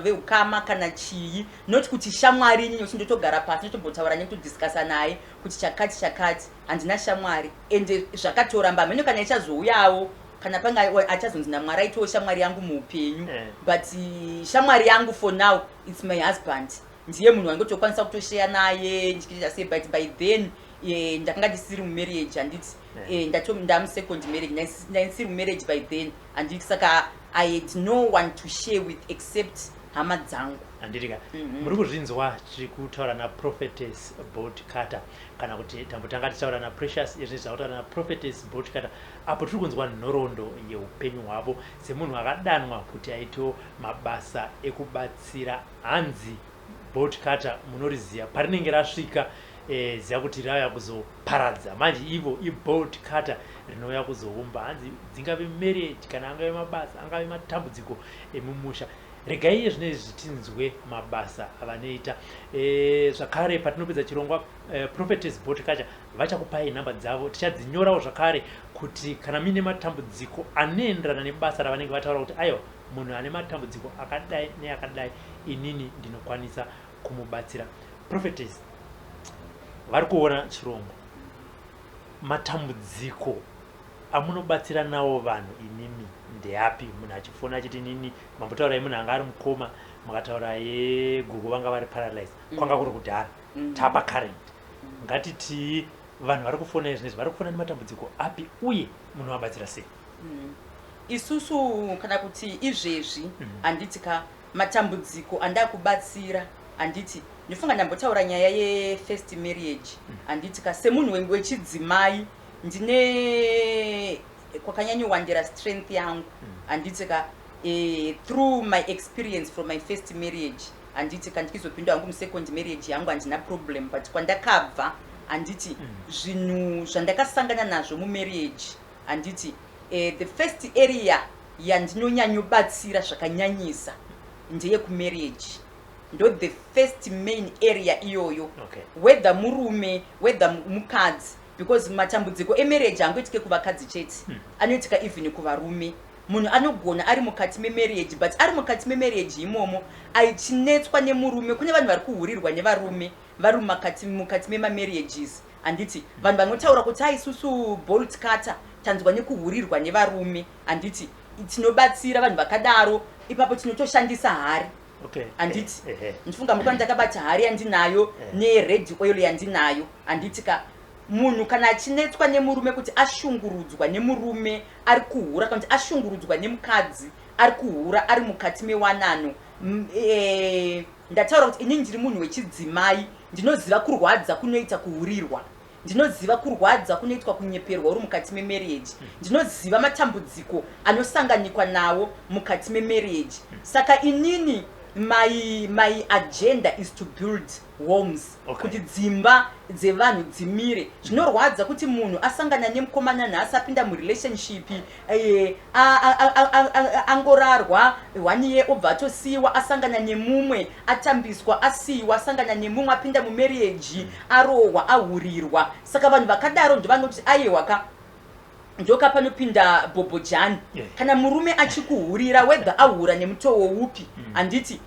veukama kana chii not kuti shamwari inini kuti ndotogara pasi ndotombotaura nekutodiscasa naye kuti chakati handina shamwari ende zvakatoramba mheno kana ichazouyawo kana panga achazonzi naMwari aitowo shamwari yangu muupenyu but shamwari yangu for now it's my husband ndiye munhu wangotokwanisa kutosheya naye ndichiita sei but by then ndakanga ndisiri mumarriage handiti ndamusecond marriage ndaisiri mumarriage by then handiti saka I had no one to share with except hama dzangu handitika muri kuzvinzwa tiri kutaura naProphetess Boltcutter kana kuti tambotanga tichaura naPrecious izvi zvakutaura naProphetess Boltcutter apo tiri kunzwa nhoroondo yeupenyu hwavo semunhu akadanwa kuti aitewo mabasa ekubatsira hanzi Boltcutter munoriziva parinenge rasvika ziva kuti rauya kuzoparadza manje ivo iBoltcutter rinouya kuzoumba hanzi dzingave marriage kana angave mabasa angave matambudziko emumusha regai iye zvinezvi tinzwe mabasa avanoita zvakare patinopedza chirongwa Prophetess Boltcutter vachakupai nhamba dzavo tichadzinyorawo zvakare kuti kana muine matambudziko anoenderana nebasa ravanenge vataura kuti aiwa munhu ane matambudziko akadai neakadai inini ndinokwanisa kumubatsira Prophetess vari kuona chirongwa matambudziko amunobatsira nawo vanhu inimi ndeapi munhu achifona achiti nini mambotaurai munhu anga ari mukoma makataura yegugu vanga vari paralyzed kwanga kuri kudhara tapa current ngatiti vanhu vari kufona izvinezvi vari kufona nematambudziko api uye munhu wabatsira sei isusu kana kuti izvezvi handiti ka matambudziko andakubatsira handiti ndifunga ndambotaura nyaya yefirst marriage handiti ka semunhu wechidzimai ndine kwakanyanyowandira strength yangu handiti ka through my experience from my first marriage handiti ka ndikizopinda wangu musecond marriage yangu handina problem but kwandakabva handiti zvinhu zvandakasangana nazvo mumarriage handiti the first area yandinonyanyobatsira zvakanyanyisa ndeyekumarriage ndo the first main area iyoyo whether murume whether mukadzi because matambudziko emarriage angoitike kuvakadzi chete anoitika even kuvarume munhu anogona ari mukati memarriage but ari mukati memarriage imomo aichinetswa nemurume kune vanhu vari kuhurirwa nevarume vari mukati memamarriages handiti vanhu vanotaura kuti aisusu Boltcutter tanzwa nekuhurirwa nevarume handiti tinobatsira vanhu vakadaro ipapo tinotoshandisa hari handiti ndifunga mukwani ndakabata hari yandinayo nered oil yandinayo handiti ka munhu kana achinetswa nemurume kuti ashungurudzwa nemurume ari kuhura kana kuti ashungurudzwa nemukadzi ari kuhura ari mukati mewanano ndataura kuti inini ndiri munhu wechidzimai ndinoziva kurwadza kunoita kuhurirwa ndinoziva kurwadza kunoitwa kunyeperwa uri mukati memarriage ndinoziva matambudziko anosanganikwa nawo mukati memarriage saka inini my agenda is to build homes kuti dzimba dzevanhu dzimire. Zvinorwadza kuti munhu asangana nemukomana nhasi apinda murelationship angorarwa 1 year obva atosiyiwa, asangana nemumwe atambiswa asiyiwa, asangana nemumwe apinda mumarriage arohwa ahurirwa. Saka vanhu vakadaro ndovanoti aiwa ndoka panopinda bobojani. Kana murume achikuhurira whether ahura nemutoo upi, anditi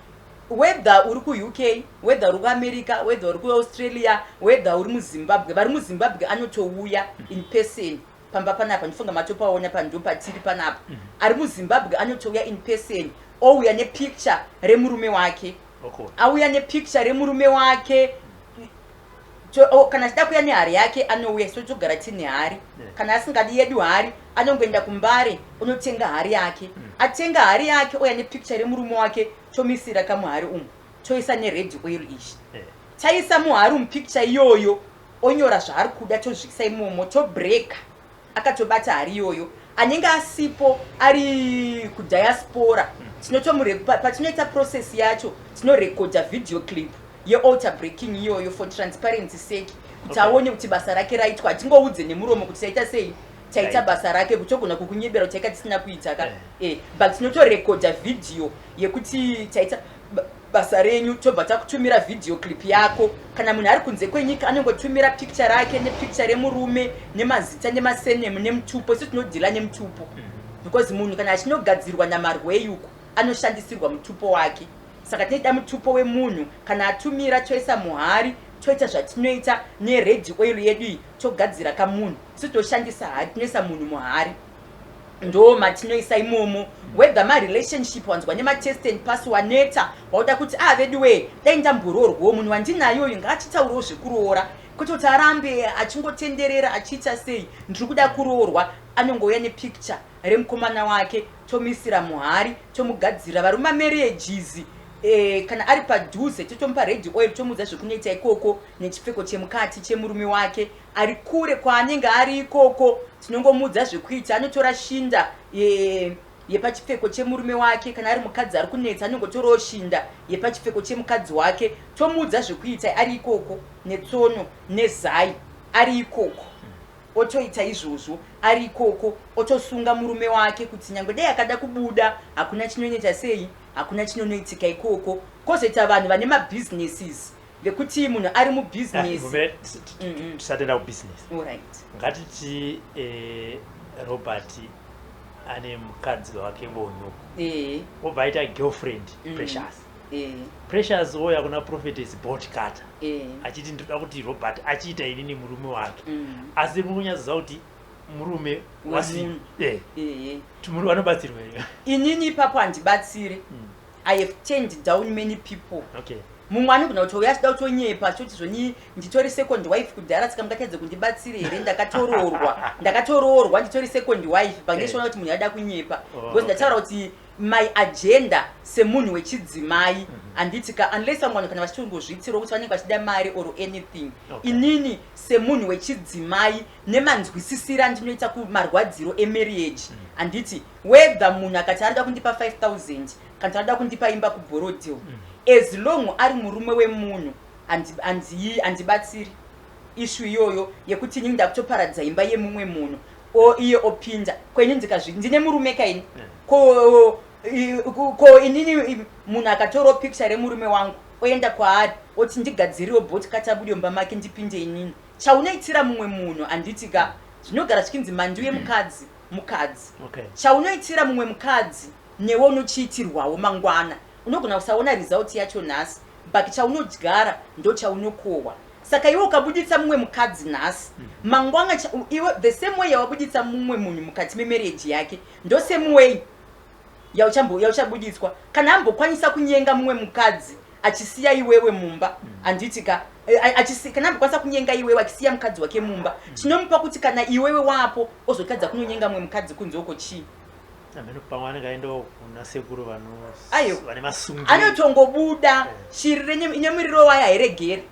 whether uri ku-UK, whether uri ku-America, whether uri ku-Australia, whether uri muZimbabwe, vari muZimbabwe anotouya in person. Pamba panapa ndifunga matopaona pando patiri panapa. Ari muZimbabwe anotouya in person, ouya nepicture remurume wake. Auya nepicture remurume wake. Kana achida kuya nehari yake anouya, so togara tine hari. Kana asingadi yedu hari anongoenda kumbare unotenga hari yake. Atenga hari yake ouya nepicture remurume wake, chomisira kamuhari choisa nered oil ishi. Chaisa muhari picture iyoyo onyora zvaari kuda, tozvikisa imomo, tobreaka akatobata hari iyoyo. Anenge asipo ari kudiaspora, patinoita process yacho tinorekodha video clip ye-alter breaking iyoyo for transparency sake, kuti aone kuti basa rake raitwa. Hatingoudze nemuromo kuti taita sei, taita basa rake, kuti togona kukunyebera kuti taika tisina kuita but tinotorekodha video yekuti taita basa renyu, tobva takutumira video clip yako. Kana munhu ari kunze kwenyika anongotumira picture rake nepicture remurume nemazita nemasenemu nemutupo. Isu tinodhila nemutupo because munhu kana achinogadzirwa namarwei uku anoshandisirwa mutupo wake. Saka tinoda mutupo wemunhu. Kana atumira toisa muhari, toita zvatinoita nered oil yedu iyi, togadzira kamunhu. Isu toshandisa hari, tinoisa munhu muhari, ndo matinoisa imomo. Whether ma relationship wanzwa nema test and pass waneta wauda kuti vedu we dai ndambororwa munhu wandinayo uyu ngaachitaurawo zvekuroora, kuti arambe achingotenderera achiita sei ndiri kuda kuroorwa. Anongouya nepicture remukomana wake, tomisira muhari, tomugadzira. Vari mumarriages kana ari padhuze totomupa red oil, tomuudza zvekunoita ikoko nechipfeko chemukati chemurume wake. Ari kure kwaanenge ari ikoko tinongomuudza zvekuita. Anotora shinda yepachipfeko chemurume wake. Kana ari mukadzi ari kunetsa anongotorawo shinda yepachipfeko chemukadzi wake, tomuudza zvekuita ari ikoko, netsono nezai ari ikoko. Otoita izvozvo ari ikoko, otosunga murume wake kuti nyangwe dai akada kubuda hakuna chinoita sei, hakuna chinoitika ikoko. Kozoita vanhu vane mabusinesses vekuti munhu ari mubusiness. Tisatenda kubusiness. Alright. Ngatiti Robert ane mukadzi wake vonyu, obva aita girlfriend Precious. Precious oya kuna Prophetess Boltcutter achiti ndoda kuti Robert achiita inini murume wake, asi mukunyaziza kuti murume wasi munhu anobatsirwa. Inini ipapo handibatsire. I have turned down many people. Mumwe anogona kuti uya achida kutonyepa choti zvoni nditori second wife kudhara, saka mungatadze kundibatsire here, ndakatoroorwa nditori second wife. Pangeshaona kuti munhu ada kunyepa because ndataura kuti my agenda semunhu wechidzimai handitika unless vamwe kana vachitongozvitsirwa kuti vanenge vachida mari or anything. Inini semunhu wechidzimai nemanzwisisira ndinoita kumarwadziro emarriage, handiti whether munhu akati arida kundipa 5,000 kana arida kundipa imba kuborodil, as long ari murume wemunhu handibatsiri issue iyoyo yekuti inini ndakutoparadza imba yemumwe munhu iye opinda. Kweni ndine murume kaini ko inini munhu akatora picture remurume wangu oenda kwaari oti ndigadziriwo Boltcutter abude mumba make ndipinde inini, chaunoitira mumwe munhu handitika zvinogara zvichinzi mandiwe mukadzi. Chaunoitira mumwe mukadzi newe unochiitirwawo mangwana. Unogona kusaona result yacho nhasi, but chaunodyara ndo chaunokohwa. Saka iwe ukabuditsa mumwe mukadzi nhasi, mangwana iwe the same way yawabuditsa mumwe munhu mukati memarriage yake, ndo same way yauchabuditswa. Kana ambokwanisa kunyenga mumwe mukadzi achisiya iwewe mumba, handitika kana ambokwanisa kunyenga iwewe achisiya mukadzi wake mumba, chinomupa kuti kana iwewe wapo ozotadza kunonyenga mumwe mukadzi kunze uko chii. Anotongobuda shiri inemuriro wayo hairegeri.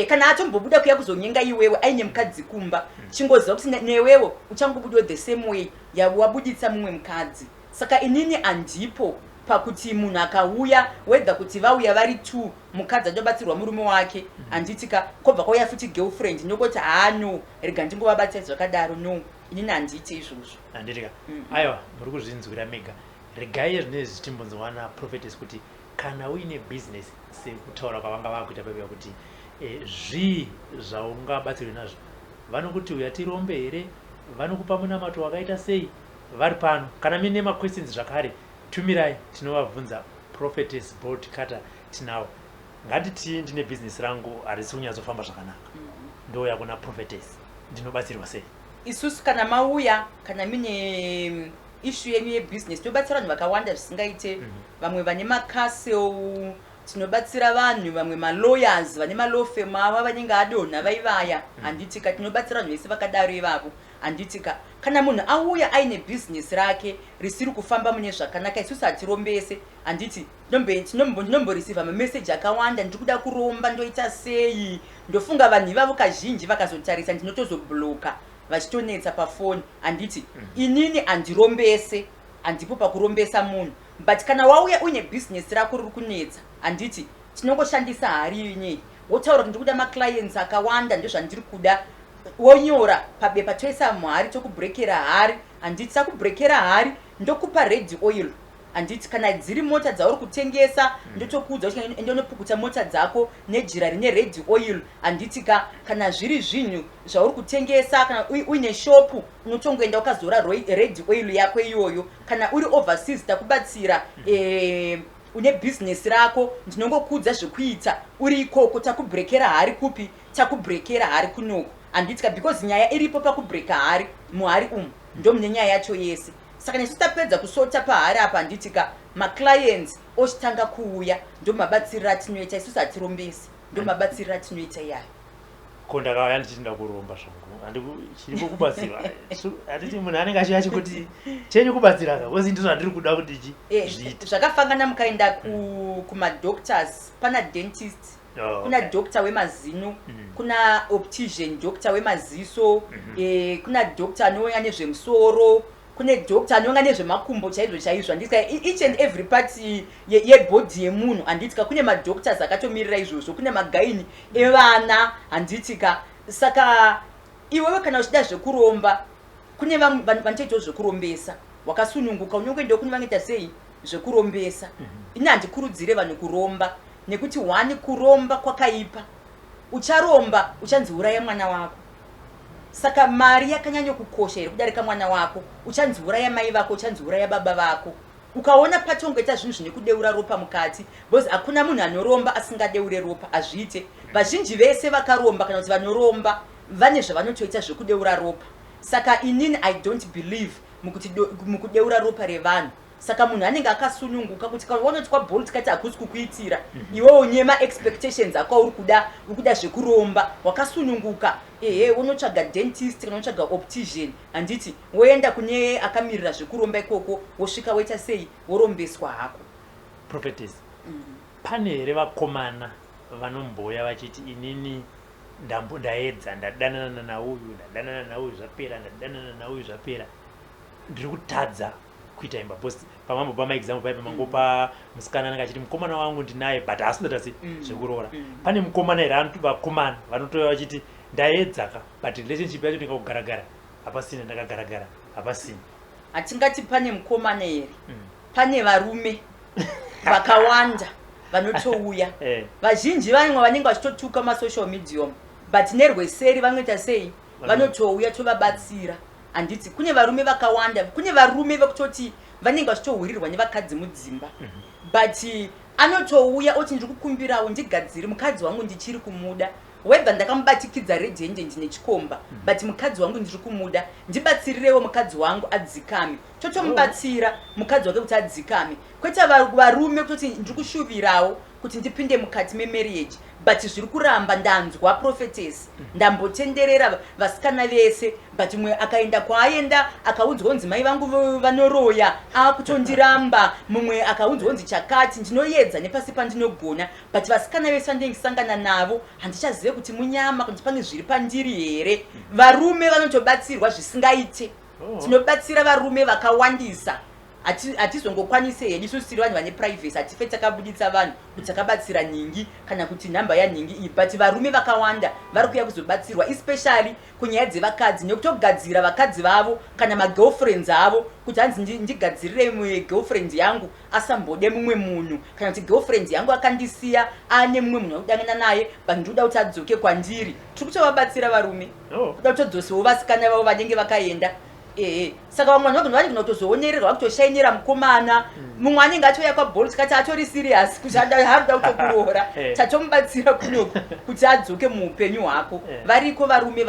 Kana atombobuda kuya kuzonyenga iwewe aine mukadzi kumba, chingoziva kuti newewo uchangobudawo the same way yawabuditsa mumwe mukadzi. Saka inini andipo pakuti munhu akauya whether kuti vauya vari 2 mukadzi anobatsirwa murume wake handitika kobva kwauya futi girlfriend nokoti no rega ndingovabatsira zvakadaro no inini handiiti izvozvo handitika aiwa muri kuzvinzwira mega regai zvinezvi zvichimbonzwana prophetess kuti kana uine business sekutaura kwavanga vakuita pepeya kuti zvii zvaungabatsirwe nazvo vanokuti uya tirombe here vanokupa munamato wakaita sei vari pano kana mine maquestions zvakare tumirai tinovabvunza Prophetess Boltcutter tinawo ngatiti ndine business rangu harisi kunyatsofamba zvakanaka ndouya kuna prophetess ndinobatsirwa sei isusu kana mauya kana mine issue yenyu yebusiness tinobatsira vanhu vakawanda zvisingaite vamwe vane macastle tinobatsira vanhu vamwe malawyers vane malaw firm ava vanenge adonha vaivaya handitika tinobatsira vanhu vese vakadaro ivavo handitika kana munhu auya aine business rake risiri kufamba mune zvakanaka isusu hatirombese handiti ndinomboreceiva mameseji akawanda ndiri kuda kuromba ndoita sei ndofunga vanhu ivavo kazhinji vakazotarisa ndinotozobloka vachitonetsa pafoni handiti inini handirombese handipo pakurombesa munhu but kana wauya uine business rako riri kunetsa handiti tinongoshandisa hari inyei wotaura kuti ndiri kuda maclients akawanda ndozvandiri kuda wonyora pabepa toisa muhari tokubrekera hari handiti sakubrekera hari ndokupa red oil handiti kana dziri mota dzauri kutengesa ndotokuudza kuti endonopukuta mota dzako nejira rine red oil handitika kana zviri zvinhu zvauri kutengesa kana uine shopu unotongoenda ukazora red oil yako iyoyo kana uri overseas takubatsira une business rako ndinongokuudza zvekuita uri ikoko takubrekera hari kupi takubrekera hari kunoko handitika because nyaya iripo pakubreka hari muhari ndo mune nyaya yacho yese saka nesu tapedza kusota pahari apa handitika maclients ochitanga kuuya ndo mabatsirira atinoita isusu hatirombesi ndo mabatsirira atinoita iyayo ko ndakauya ndichitinda kuromba zvangu chiri kubatsira hatiti munhu anenge achiyachi kuti chenyu kubatsira kakozi ndizvo handiri kuda kuti zviite zvakafangana mukaenda kumadoctors pana dentist kuna doctor wemazino kuna optician doctor wemaziso kuna doctor anoona nezvemusoro kune doctor anoona nezvemakumbo chaizvo chaizvo handika each and every part yebody yemunhu handitika kune madoctors akatomirira izvozvo kune magaini evana handitika saka iwewe kana uchida zvekuromba kune vanotoitawo zvekurombesa wakasununguka unongoenda kune vanoita sei zvekurombesa ini handikurudzire vanhu kuromba nekuti wani kuromba kwakaipa ucharomba uchanziuraya mwana wako saka mari yakanyanya kukosha iri kudarika mwana wako uchanziuraya mai vako uchanziuraya baba vako ukaona patongoita zvinhu zvine kudeura ropa mukati because hakuna munhu anoromba asingadeure ropa hazviite vazhinji vese vakaromba kana kuti vanoromba vane zvavanotoita zvekudeura ropa saka inini I don't believe mukudeura ropa revanhu saka munhu anenge akasununguka kuti kana wanoti kwaBolt kati hakusi kukuitira iwewo nyema expectations ako uri kuda zvekuromba wakasununguka unotsvaga dentist kana unotsvaga optician handiti woenda kune akamirira zvekuromba ikoko wosvika woita sei worombeswa hako Prophetess pane here vakomana vanomboya vachiti inini ndaedza ndadanana nauyu zvapera ndiri kutadza kuita imba because pamambopa maexample paipa mangopa musikana anenge achiti mukomana wangu ndinaye but hasindatasi zvekuroora pane mukomana here vakomana vanotoya vachiti ndaedzaka but relationship yacho ndingakugaragara hapasina ndakagaragara hapasina hatingati pane mukomana here pane varume vakawanda vanotouya vazhinji vamwe vanenge vachitotuka masocial medium but nerweseri vanoita sei vanotouya tovabatsira handiti kune varume vakawanda kune varume vekutoti vanenge vachitohurirwa nevakadzi mudzimba but anotouya oti ndiri kukumbirawo ndigadziri mukadzi wangu ndichiri kumuda whether ndakamubatikidza redhende ndine chikomba but mukadzi wangu ndiri kumuda ndibatsirirewo mukadzi wangu adzikame totomubatsira mukadzi wake kuti adzikame kwete varume kutoti ndiri kushuvirawo kuti ndipinde mukati memarriage but zviri kuramba ndanzwa Prophetess ndambotenderera vasikana vese but mwe akaenda kwaaenda akaudzwa kunzi mai vangu vanoroya akutondiramba mumwe akaudzwa kunzi chakati ndinoedza nepasi pandinogona but vasikana vese vandingisangana navo handichazive kuti munyama kuti pane zviri pandiri here varume vanotobatsirwa zvisingaite tinobatsira varume vakawandisa atizongokwanise hedi isusu tiri vanhu vane privacy hatife takabuditsa vanhu kuti takabatsira nhingi kana kuti nhamba yanhingi iyi but varume vakawanda vari kuuya kuzobatsirwa especially kunyaya dzevakadzi nekutogadzira vakadzi vavo kana magirlfriends avo kuti hanzi ndigadzirire girlfriend yangu asambode mumwe munhu kana kuti girlfriend yangu akandisiya ane mumwe munhu akudangana naye but ndinoda kuti adzoke kwandiri tiri kutovabatsira varume kuda kutodzosewo vasikana vavo vanenge vakaenda saka vamwe vanhu vanogona kutozoonererwa kutoshainira mukomana mumwe anenge atoya kwaBolt kati atori serious kuti haruda kutokuroora tatomubatsira kunoku kuti adzoke muupenyu hwako variko varume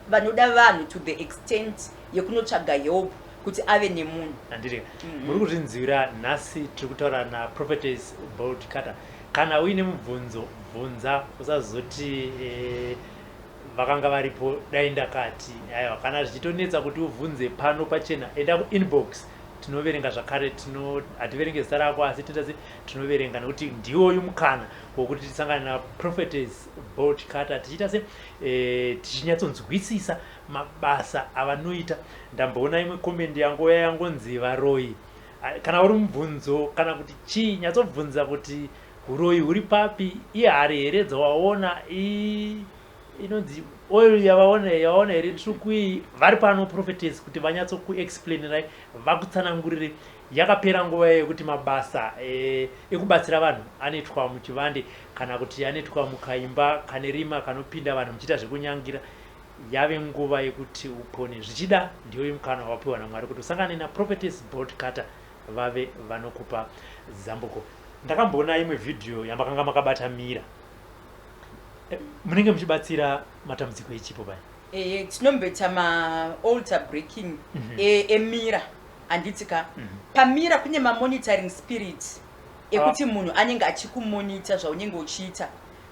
vanoda vanhu to the extent yekunotsvaga help kuti ave nemunhu andireka muri kuzvinzwira nhasi tiri kutaura naProphetess Boltcutter kana uine mubvunzo bvunza usazoti vakanga varipo dai ndakati aiwa kana zvichitonetsa kuti ubvunze pano pachena enda kuinbox tinoverenga zvakare hativerenge zita rako asi tinoverenga nekuti ndiwoyu mukana wokuti tisangane naProphetess Boltcutter tichiita se tichinyatsonzwisisa mabasa avanoita. Ndamboona imwe comment yangu yangonzi varoi kana uri mubvunzo kana kuti chii nyatsobvunza kuti uroi huri papi ihari here dzawaona inonzi oil yawaona here tsvuku iyi vari pano Prophetess kuti vanyatsokuexplainirai vakutsanangurire yakapera nguva yekuti mabasa ekubatsira vanhu anoitwa muchivande kana kuti anoitwa mukaimba kane rima kanopinda vanhu muchiita zvekunyangira yave nguva yekuti upone zvichida ndiyo mukana wapiwa naMwari kuti usangane naProphetess Boltcutter vave vanokupa zambuko. Ndakamboona imwe video yamakanga makabata mira munenge muchibatsira matambudziko echipo pai tinombeta ma-altar breaking emira handitika pamira kune ma-monitoring spirit ekuti munhu anenge achikumonita zvaunenge uchiita.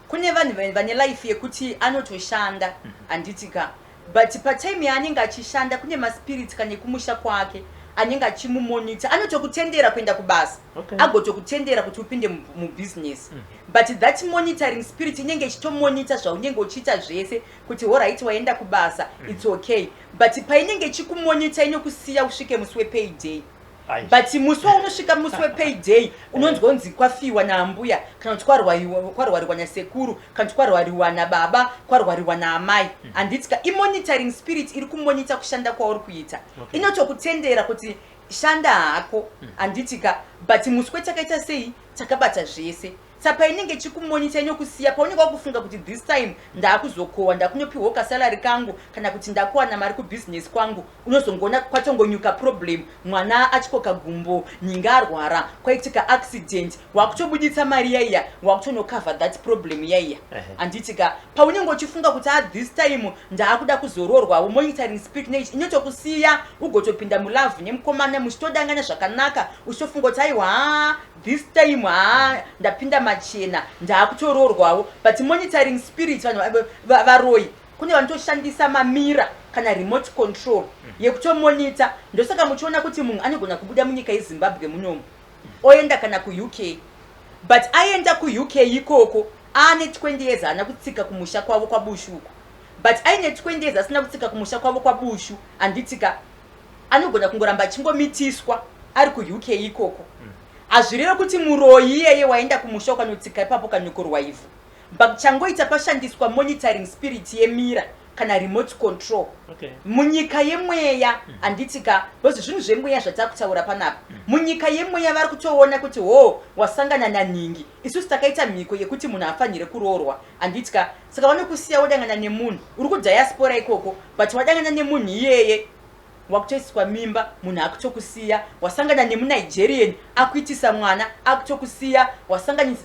Kune vanhu vane life yekuti anotoshanda handitika but patime yaanenge achishanda kune maspirit kane kumusha kwake anenge achimumonita anotokutendera kuenda kubasa agotokutendera kuti upinde mubusiness but that monitoring spirit inenge ichitomonita zvaunenge uchiita zvese kuti alright waenda kubasa it's okay but painenge ichikumonita inokusiya usvike musi wepayday but musi waunosvika musi wepayday unonzwa kunzi kwafiwa naambuya kana kuti kwarwariwa nasekuru kana kuti kwarwariwa nababa kwarwariwa naamai handitika imonitoring spirit iri kumonita kushanda kwauri kuita inotokutendera kuti shanda hako handitika but musi kwetakaita sei takabata zvese saka inenge ichikumonita inokusiya paunenge wakufunga kuti this time ndaakuzokohwa ndakunopiwa kasalari kangu kana kuti ndakuwana mari kubusiness kwangu unozongona kwatongonyuka problem mwana atyoka gumbo ninga arwara kwaitika accident wakutobuditsa mari yaiya wakutonocover that problem yaiya handitika paunenge uchifunga kuti this time ndaakuda kuzororwawo monitoring spirit inotokusiya ugotopinda mulove nemukomana muchitodangana zvakanaka uchitofunga kuti aiwa this time ndapinda machena ndaakutororwawo but monitoring spirit vanhu varoi kune vanotoshandisa mamira kana remote control yekutomonita. Ndosaka muchiona kuti munhu anogona kubuda munyika yeZimbabwe munomu oenda kana kuUK but aenda kuUK ikoko ane 20 years haana kutsika kumusha kwavo kwabushu uko but aine 20 years asina kutsika kumusha kwavo kwabushu handitika anogona kungoramba achingomitiswa ari kuUK ikoko azvireva kuti muroi iyeye waenda kumusha ukanotsika ipapo kanokorwa ivhu but changoita pashandiswa monitoring spirit yemira kana remote control munyika yemweya handitika bhozi zvinhu zvemweya zvatakutaura panapa munyika yemweya vari kutoona kuti wasangana nanhingi isusu takaita mhiko yekuti munhu afanire kuroorwa handitika saka vanokusiya wodangana nemunhu uri kudiaspora ikoko but wadangana nemunhu iyeye wakutoiswa mimba munhu akutokusiya wasangana nemuNigerian akuitisa mwana akutokusiya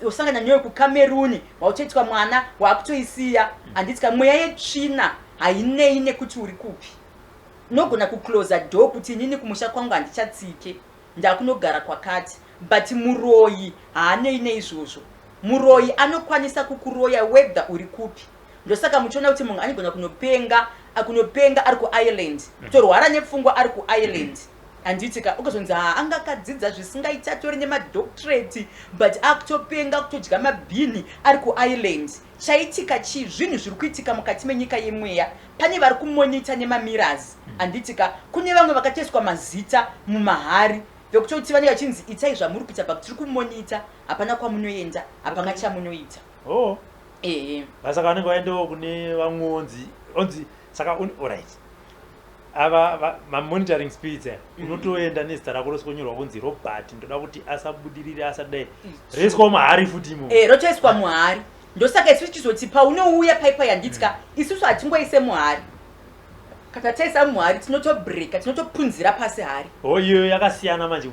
wasangana newe kuCameroon wakutoitwa mwana wakutoisiya handitika mweya yetsvina hainei nekuti uri kupi nogona kuclose door kuti inini kumusha kwangu handichatsike ndakunogara kwakati but muroi haanei neizvozvo muroi anokwanisa kukuroya whether uri kupi. Ndosaka muchiona kuti munhu anogona kunopenga ari kuIreland kutorwara nepfungwa ari kuIreland handitika ukazonzi angakadzidza zvisingaita atori nemadoctorate but akutopenga kutodya mabhini ari kuIreland chaitika chii zvinhu zviri kuitika mukati menyika yemweya pane vari kumonita nemamiras handitika kune vamwe vakatoiswa mazita mumahari vekutoti vanenge vachinzi itai zvamuri kuita bva tiri kumonita hapana kwamunoenda hapana chamunoita. Oh. Saka vanenge vaendawo kune vamwe onzi saka alright ava mamonitoring speeds unotoenda nezita rako rosikonyorwa kunzi Robert ndoda kuti asabudirire asadai roiswa muhari futi imo rotoiswa muhari. Ndosaka isu tichizoti paunouya paipa yanditsika isusu hatingoise muhari kana taisa muhari tinotobreka tinotopunzira pasi hari. Iyo yakasiyana manje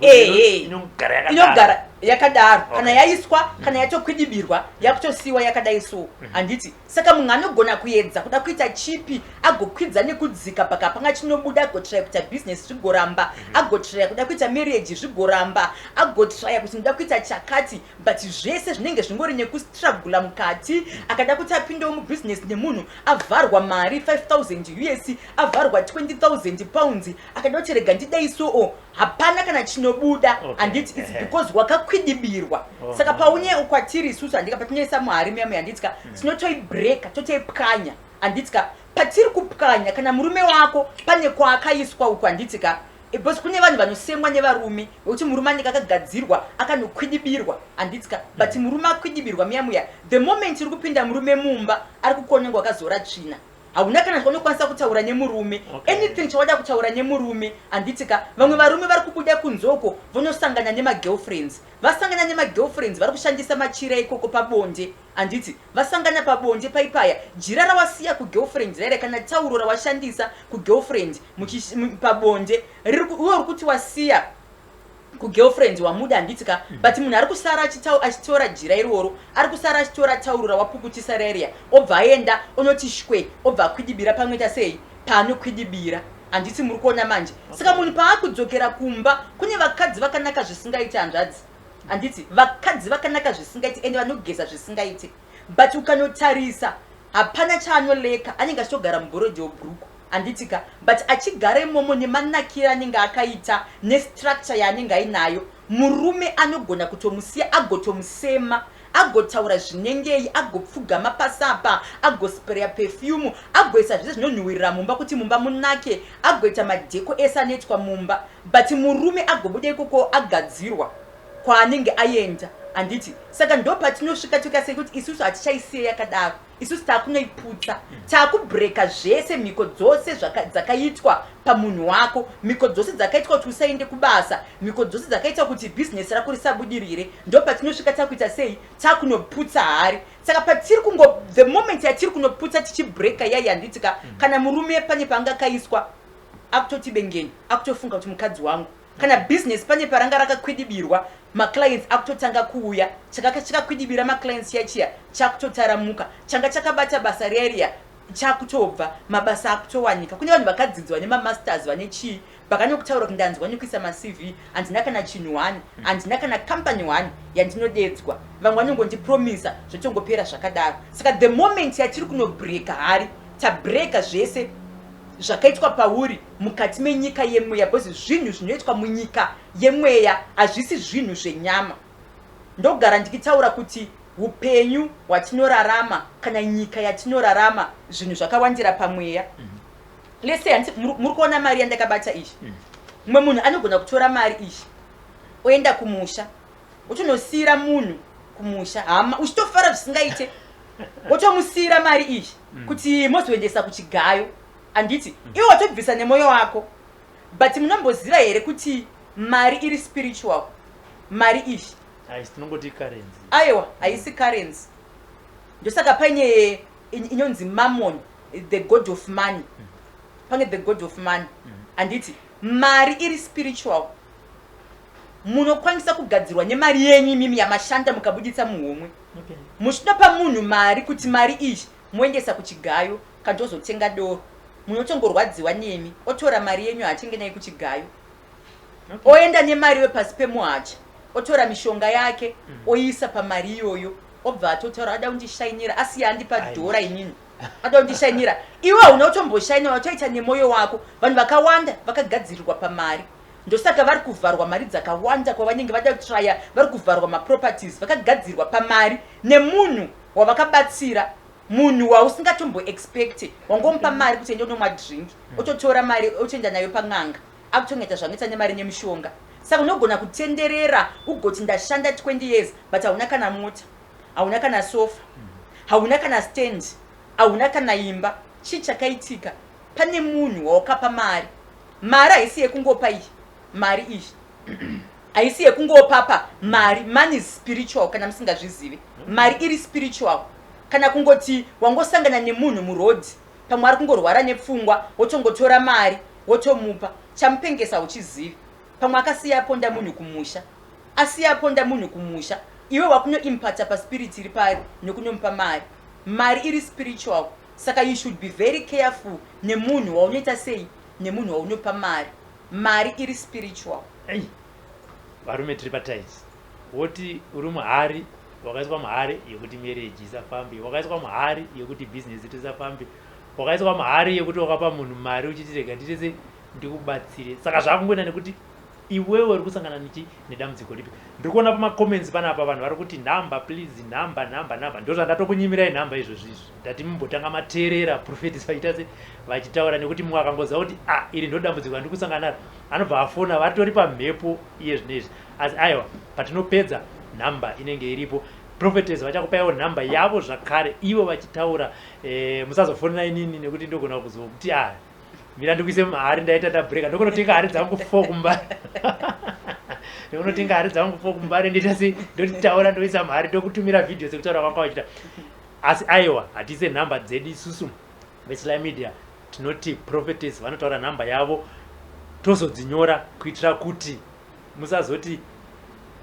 inogara yakadaro kana yaiswa kana yatokwidibirwa yakutosiiwa yakadai so handiti. Saka munhu anogona kuedza kuda kuita chipi agokwidza nekudzika pakapanga chinobuda agotraya kuita business zvigoramba agotraya kuda kuita marriage zvigoramba agotraya kuti ndoda kuita chakati but zvese zvinenge zvingori nekustrugula mukati akada kuti apindewo mubusiness nemunhu avharwa mari 5000 US avharwa 20,000 pounds akada kuti rega ndidaiso hapana kana chinobuda handiti it's because wakakwidibirwa. Saka paunye ukwatiri isusu handika patinoisa muhari miyamo yanditsika tinotoibreka totoipwanya handitsika patiri kupwanya kana murume wako pane kwaakaiswa uku handitsika because kune vanhu vanosemwa nevarume vekuti murume anenge akagadzirwa akanokwidibirwa handitsika but murume akwidibirwa miyamuya the moment iri kupinda murume mumba ari kukonengwa akazora tsvina hauna kana zvaunokwanisa kutaura nemurume anything chawada kutaura nemurume handitika. Vamwe varume vari kubuda kunzoko vonosangana nemagirlfriends vasangana nemagirlfriends vari kushandisa machira ikoko pabonde handiti vasangana pabonde paipaya jira rawasiya kugirlfriend rere kana tauro rawashandisa kugirlfriend pabonde iwe uri kuti wasiya kugirlfriend wamuda handitika but munhu ari kusara achitora jira iroro ari kusara achitora tauro rawapukutisa rariya obva aenda onoti shwe obva akwidibira pamweta sei paanokwidibira handiti muri kuona manje. Saka munhu paakudzokera kumba kune vakadzi vakanaka zvisingaiti hanzvadzi handiti vakadzi vakanaka zvisingaiti ende vanogeza zvisingaiti but ukanotarisa hapana chaanoleka anenge achitogara muborodhi webhuruku handitika but achigara imomo nemanakira anenge akaita nestructure yaanenge ainayo murume anogona kutomusiya agotomusema agotaura zvinengei agopfugama pasapa agospreya perfume agoisa zvese zvinonhuhwirira mumba kuti mumba munake agoita madheko ese anoitwa mumba but murume agobuda ikoko agadzirwa kwaanenge aenda handiti. Saka ndo patinosvika tikasei kuti isusu hatichaisiya yakadaro isusu taakunoiputsa taakubreka zvese mhiko dzose dzakaitwa pamunhu wako mhiko dzose dzakaitwa kuti usaende kubasa mhiko dzose dzakaitwa kuti bhizinesi rako risabudirire ndo patinosvika takuita sei taakunoputsa hari. Saka patiri the moment yatiri kunoputsa tichibreka yai handitika kana murume pane panga kaiswa akutoti bengeni akutofunga kuti mukadzi wangu kana business pane paranga rakakwidibirwa maclients akutotanga kuuya chakakwidibira maclients yachiya chakutotaramuka changa chakabata basa reriya chakutobva mabasa akutowanika. Kune vanhu vakadzidzwa nemamasters vane chii vakanyokutaura kuti ndanzwa nekuisa macv handina kana chinhu 1 handina kana company 1 yandinodedzwa vamwe vanongondipromisa zvotongopera zvakadaro. Saka the moment yatiri kunobreka hari tabreka zvese zvakaitwa pauri mukati menyika yemweya because zvinhu zvinoitwa munyika yemweya hazvisi zvinhu zvenyama. Ndogara ndikitaura kuti upenyu hwatinorarama kana nyika yatinorarama zvinhu zvakawandira pamweya. Lese muri kuona mari yandakabata izvi mumwe munhu anogona kutora mari izvi oenda kumusha utonosiyira munhu kumusha hama uchitofara zvisingaite wotomusiyira mari izvi kuti mozoendesa kuchigayo handiti iwe watobvisa nemwoyo wako but munomboziva here kuti mari iri spiritual mari izvi haisi tinongoti currency aiwa haisi currency. Ndosaka paine inonzi mammon the god of money pane the god of money handiti mari iri spiritual munokwanisa kugadzirwa nemari yenyu imimi yamashanda mukabuditsa muhomwe muchinopa munhu mari kuti mari izvi moendesa kuchigayo kana tozotenga doro munotongorwadziwa nemi otora mari yenyu haatenge nayo kuchigayo oenda nemari wepasi pemuhacha otora mishonga yake oisa pamari iyoyo obva atotaura ada kundishainira asiya andipa dhora inini ada kundishainira iwe hauna utomboshaina watoita nemwoyo wako. Vanhu vakawanda vakagadzirirwa pamari ndosaka vari kuvharwa mari dzakawanda kwavanenge vada kutraya vari kuvharwa maproperties vakagadzirwa pamari nemunhu wavakabatsira munhu wausingatomboexpecte wangomupa mari kuti ende unomwa drink ototora mari otoenda nayo pan'anga akutongeta zvanoita nemari nemishonga. saka unogona kutenderera ugoti ndashanda 20 years but hauna kana mota, hauna kana sofa, hauna kana stand, hauna kana imba. Chii chakaitika? Pane munhu wakapa mari. Mari haisi yekungopa iyi, mari iyi haisi yekungopapa mari. Money is spiritual kana musingazvizivi. Mari iri spiritual. Kana kungoti wangosangana nemunhu murodhi, pamwe ari kungorwara nepfungwa, wotongotora mari wotomupa, chamupengesa uchizivi. Pamwe akasiya ponda munhu kumusha, asiya ponda munhu kumusha, iwe wakunoimpata paspirit iri pari nekunomupa mari. Mari iri spiritual. Saka you should be very careful nemunhu waunoita sei, nemunhu waunopa mari. Mari iri spiritual. Hey, varume tiri pataiti woti uri muhari, wakaiswa muhari yekuti marriage isafambe, wakaiswa muhari yekuti business isafambe, wakaiswa muhari yekuti wakapa munhu mari uchiti rega nditese ndikubatsire. Saka zvakungoenda nekuti iwewe uri kusangana nedambudziko ripi. Ndiri kuona pamacomments panapa vanhu vari kuti nhamba please, nhamba. Ndo zvandatokunyimirai nhamba izvozvo izvi. Ndati mumbotanga mateerera prophetess vaita se vachitaura, nekuti mumwe akangoziva kuti iri ndo dambudziko randiri kusangana naro, anobva afona vatori pamhepo iye zvinezvi. Asi aiwa, patinopedza nhamba inenge iripo. Prophetess vachakupaiwo nhamba yavo zvakare, ivo vachitaura. Musazofonera inini nekuti ndogona kuziva kuti mira ndikuise mahari ndaita tabreka, ndokunotenga hari dzangu 4 kumbari. Ndokunotenga hari dzangu 4 kumbari ndita se ndotitaura ndoisa mahari ndokutumira video sekutaura kwanga wachita. Asi aiwa, hatise nhamba dzedu isusu veSlyMedia. Tinoti Prophetess vanotaura nhamba yavo tozodzinyora kuitira kuti musazoti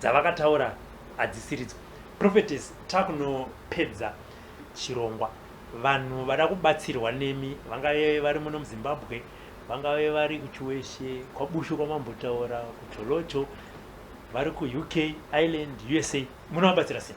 dzavakataura hadzisiridzo. Prophetess, takunopedza chirongwa. Vanhu vada kubatsirwa nemi, vangave vari muno muZimbabwe, vangave vari kuchiweshe, kwabushu kwamambotaura, kucholocho, vari kuUK, Ireland, USA, munovabatsira sei?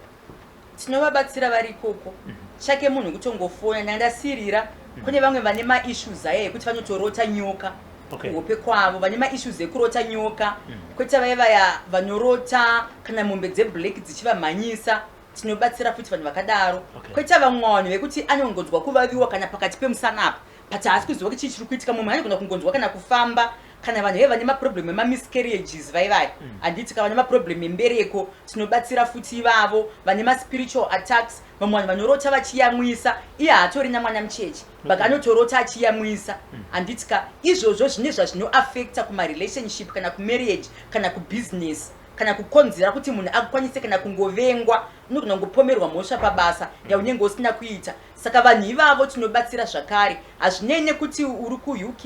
Tinovabatsira vari ikoko. Chake munhu kutongofona ndandasirira. Kune vamwe vane maissues ekuti vanotorota nyoka. Kuhope kwavo vane maissues ekurota nyoka. Kwete vaya vanorota kana mombe dzeblack dzichivamhanyisa. Tinobatsira futi vanhu vakadaro. Kwete vamwe vanhu vekuti anongodzwa kuvaviwa kana pakati pemusanapo, pati haasi kuziva kuti chii chiri kuitika. Mumwe anogona kungonzwa kana kufamba, kana vanhu vane maproblem ema-miscarriages vai handiti ka vane maproblem embereko. Tinobatsira futi ivavo vane ma-spiritual attacks. Vamwe vanhu vanorota vachiyamwisa, iye haatorina mwana mucheche but anotorota achiyamwisa. Handiti ka izvozvo zvine zvazvinoaffecta kumarelationship kana kumarriage kana kubusiness, kana kukonzera kuti munhu akwanise kana kungovengwa, unogona kungopomerwa mhosva pabasa yaunenge usina kuita. Saka vanhu ivavo tinobatsira zvakare. Hazvinei nekuti uri kuUK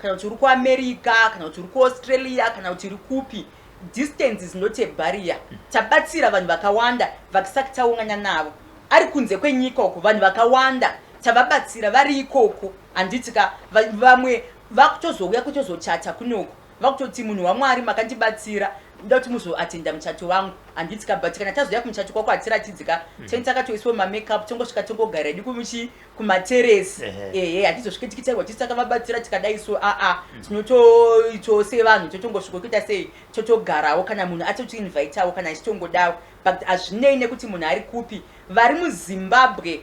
kana kuti uri kuAmerica kana kuti uri kuAustralia kana kuti uri kupi. Distance is not a barrier. Tabatsira vanhu vakawanda vakisati taunganya navo. Ari kunze kwenyika uko vanhu vakawanda tavabatsira vari ikoko. Handiti ka vamwe vakutozouya kutozochata kunoko, vakutoti munhu waMwari makandibatsira, ndoda kuti muzoatenda muchato wangu. Handiti ka but kana tazoya kumuchato kwako hatiratidzika, takatoiswa mamakeup tongosvika tongogara redu kumateresi. Hatizosvike tikitaurwa kuti takavabatsira tikadai so tinotoitose vanhu totongosvika kuita sei totogarawo kana munhu atotiinvitawo kana achitongodawo. But hazvinei nekuti munhu ari kupi. Vari muZimbabwe,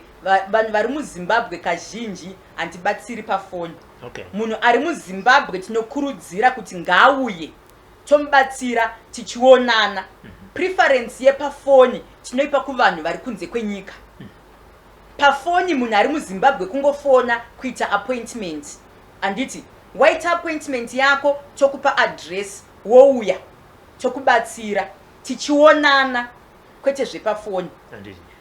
vanhu vari muZimbabwe kazhinji handibatsiri pafoni. Munhu ari muZimbabwe tinokurudzira kuti ngaauye tomubatsira tichionana. Preference yepafoni tinoipa kuvanhu vari kunze kwenyika. Pafoni munhu ari muZimbabwe kungofona kuita appointment. Handiti waita appointment yako tokupa address wouya tokubatsira tichionana, kwete zvepafoni.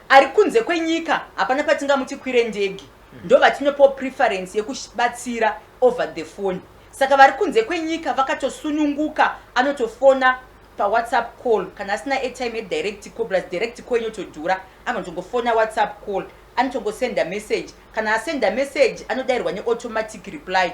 Ari kunze kwenyika hapana patingamuti kwire ndege, ndo vatinopo preference yekubatsira over the phone. Saka vari kunze kwenyika vakatosununguka, anotofona paWhatsApp call kana asina airtime yedirect call, plus direct call inotodhura, anotongofona WhatsApp call, anotongosenda message. Kana asenda message anodairwa neautomatic reply.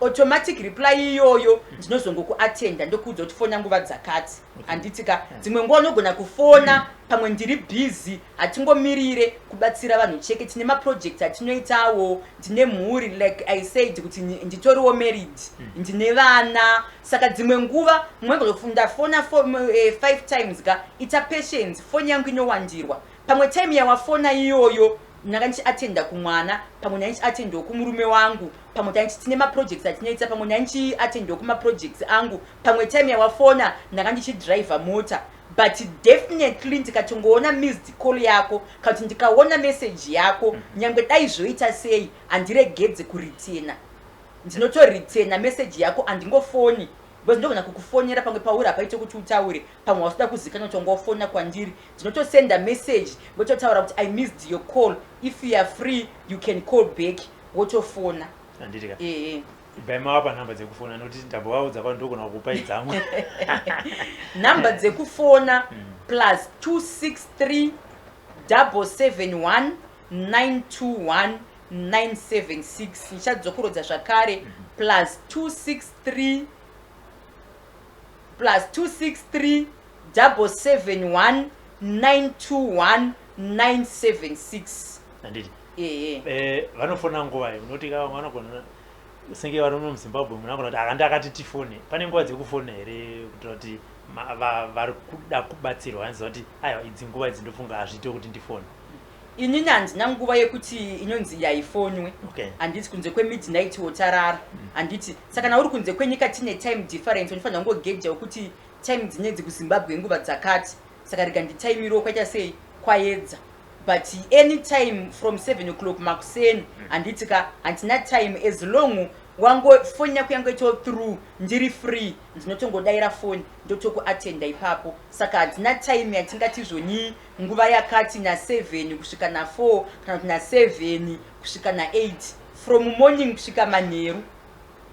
Automatic reply iyoyo ndinozongokuatenda ndokuudza kuti fona nguva dzakati. Handitika dzimwe nguva unogona kufona pamwe ndiri busy, hatingomirire kubatsira vanhu cheke. Tine maproject atinoitawo, ndine mhuri like I said kuti nditoriwo married, ndine vana. Saka dzimwe nguva mumwe ndafona 5 times ga ita patience, foni yangu inowandirwa. Pamwe time yawafona iyoyo ndakandichi attenda kumwana pamwe ndakandichi attenda kumurume wangu pamwe ndakandichi tine maprojects atinoita pamwe ndakandichi attenda kumaprojects angu pamwe time yawafona ndakandichi driver mota but definitely ndikatongoona missed call yako kana kuti ndikaona message yako nyangwe dai zvoita sei handiregedze kuritena ndinotoritena message yako handingofoni because ndogona kukufonera pamwe pauri apaite kuti utaure pamwe wasida kuzikana kuti ungofona kwandiri ndinotosenda message wototaura kuti I missed your call, if you are free you can call back wotofona anditika baimawapa namba dzekufona noti ndambovaudza kwa ndogona kukupa idzamwe namba dzekufona plus 263 771 921 976 nichadzokorodza zvakare plus 263 771 921 976 anditi vanofona nguva unoti vanogona senge vari muzimbabwe munagona kuti akandi akati tifone pane nguva dzekufona here kuitira kuti vari kuda kubatsirwa vanoziva kuti aiwa idzi nguva idzi ndofunga hazviite kuti ndifone inini handina nguva yekuti inonzi yaifonwe handiti kunze kwemidnight wotarara handiti saka nauri kunze kwenyika tine time difference unofanira ngogedja wekuti time dzinedzi kuzimbabwe nguva dzakati saka rega nditaimiro kwaita sei kwaedza but any time from 7 o'clock makuseni handitika handina time as long wangofoni yako yangu ito through ndiri free ndinotongodaira foni ndotokuatenda ipapo saka handina time yatingati zvoni nguva yakati na7 kusvika na4 kana kuti na7 kusvika na8 from morning kusvika manheru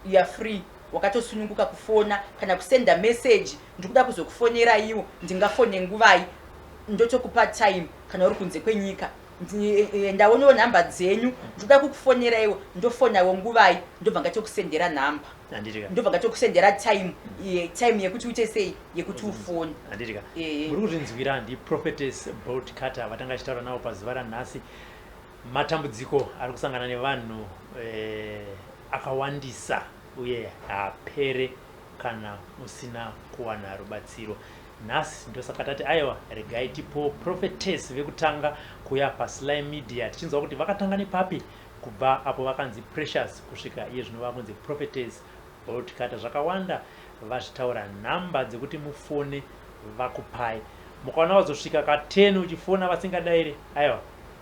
you are free wakatosununguka kufona kana kusenda message ndikuda kuzokufonera iwo ndingafone nguvai ndotokupa time kana uri kunze kwenyika ndaonewo nhamba dzenyu ndikuda kukufonera iwo ndofonawo nguvai ndobva ngatokusendera nhamba ndobva ngatokusendera time yekuti uite sei yekuti ufone anditika muri kuzvinzwira ndiprophetess Boltcutter vatanga achitaura navo pazuva ranhasi matambudziko ari kusangana nevanhu akawandisa uye haapere kana musina kuwana rubatsiro nhasi ndosaka tati aiwa regai tipo prophetess vekutanga kuya paSlyMedia tichinzwa kuti vakatanga nepapi kubva apo vakanzi Precious kusvika iye zvino vakunzi Prophetess Boltcutter zvakawanda vazvitaura nhamba dzekuti mufone vakupai mukaona vazosvika ka10 uchifona vasingadaire aiwa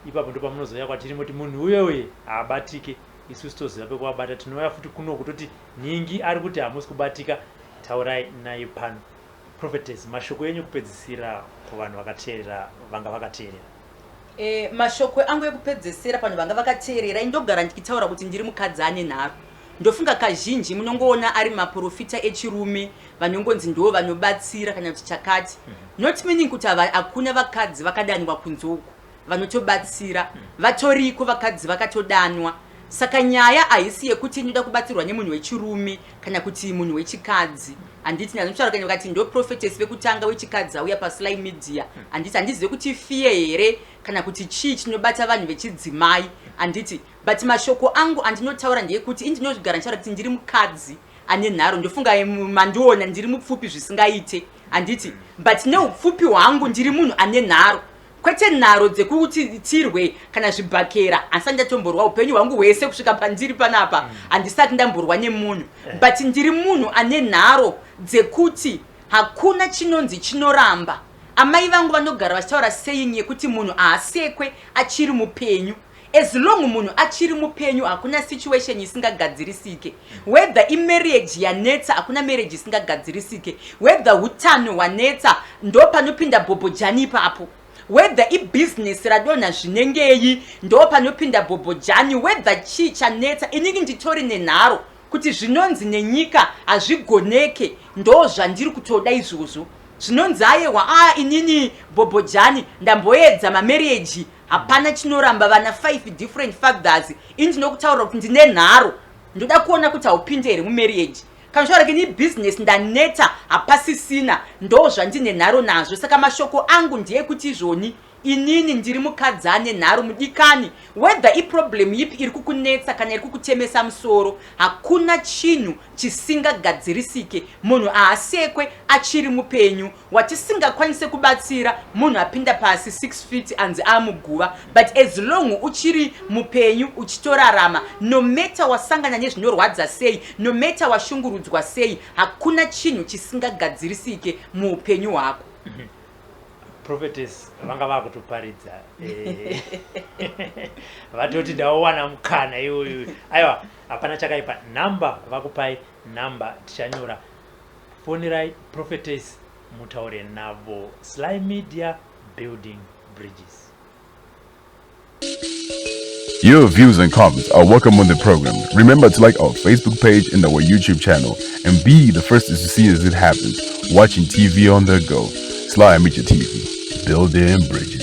ipapo ndo pamunozoya kwatiri moti munhu uye haabatike isusu toziva pekuvabata tinouya futi kuno kutoti nyingi ari kuti hamusi kubatika taurai naye pano Prophetess mashoko enyu kupedzisira kuvanhu vakateerera vanga vakateerera mashoko angu ekupedzesera panhu vanga vakateerera indogara ndikitaura kuti ndiri mukadzi ane nharo ndofunga kazhinji munongoona ari maprofita echirume vanongonzi ndo vanobatsira kana kuti chakati not meaning kuti hakuna vakadzi vakadanwa kunzoku vanotobatsira vatoriko vakadzi vakatodanwa saka nyaya haisi yekuti inoda kubatsirwa nemunhu wechirume kana kuti munhu wechikadzi handiti ndanotaura kuti ndo prophetess vekutanga wechikadzi auya paSlyMedia handiti handizive kuti fiye here kana kuti chii chinobata vanhu vechidzimai handiti but mashoko angu andinotaura ndeyekuti indinozvigara ndichitaura kuti ndiri mukadzi ane nharo ndofunga mandiona ndiri mupfupi zvisingaite handiti but neupfupi hwangu ndiri munhu ane nharo kwete nharo dzekutirwe kana zvibhakera handisati ndatomborwa upenyu hwangu hwese kusvika pandiri panapa handisati ndamborwa nemunhu but ndiri munhu ane nharo dzekuti hakuna chinonzi chinoramba amai vangu vanogara vachitaura saying yekuti munhu haasekwe achiri mupenyu as long munhu achiri mupenyu hakuna situation isingagadzirisike whether imarriage yanetsa hakuna marriage isingagadzirisike whether utano hwanetsa ndo panopinda bhobhojani ipapo whether ibusiness radonha zvinengei ndo panopinda bhobhojani whether chii chanetsa inini nditori nenharo kuti zvinonzi nenyika hazvigoneke ndo zvandiri kutoda izvozvo zvinonzi ayewa inini bhobhojani ndamboedza mamarriage hapana chinoramba vana 5 different fathers indinokutaura kuti ndine nharo ndoda kuona kuti haupinde here mumarriage kana shora kini business ndaneta hapasisina ndo zvandine nharo nazvo saka mashoko angu ndeyekuti izvoni inini ndiri mukadzi ane nharo mudikani, whether iproblem ipi iri kukunetsa kana iri kukutemesa musoro, hakuna chinhu chisingagadzirisike munhu aasekwe achiri mupenyu. Watisingakwanise kubatsira munhu apinda pasi 6 feet anzi amuguva, but as long uchiri mupenyu uchitorarama, no matter wasangana nezvinorwadza sei, no matter washungurudzwa sei, hakuna chinhu chisingagadzirisike muupenyu hwako. Prophetess vanga vakutoparidza vatoti ndawana mukana iyoyo. Aiwa, hapana chakaipa. Namba vakupai, namba tichanyora. Fonirai Prophetess mutaure navo. SlyMedia, building bridges. Your views and comments are welcome on the program. Remember to like our Facebook page and our YouTube channel and be the first to see as it happens. Watching TV on the go. SlyMedia TV, building bridges.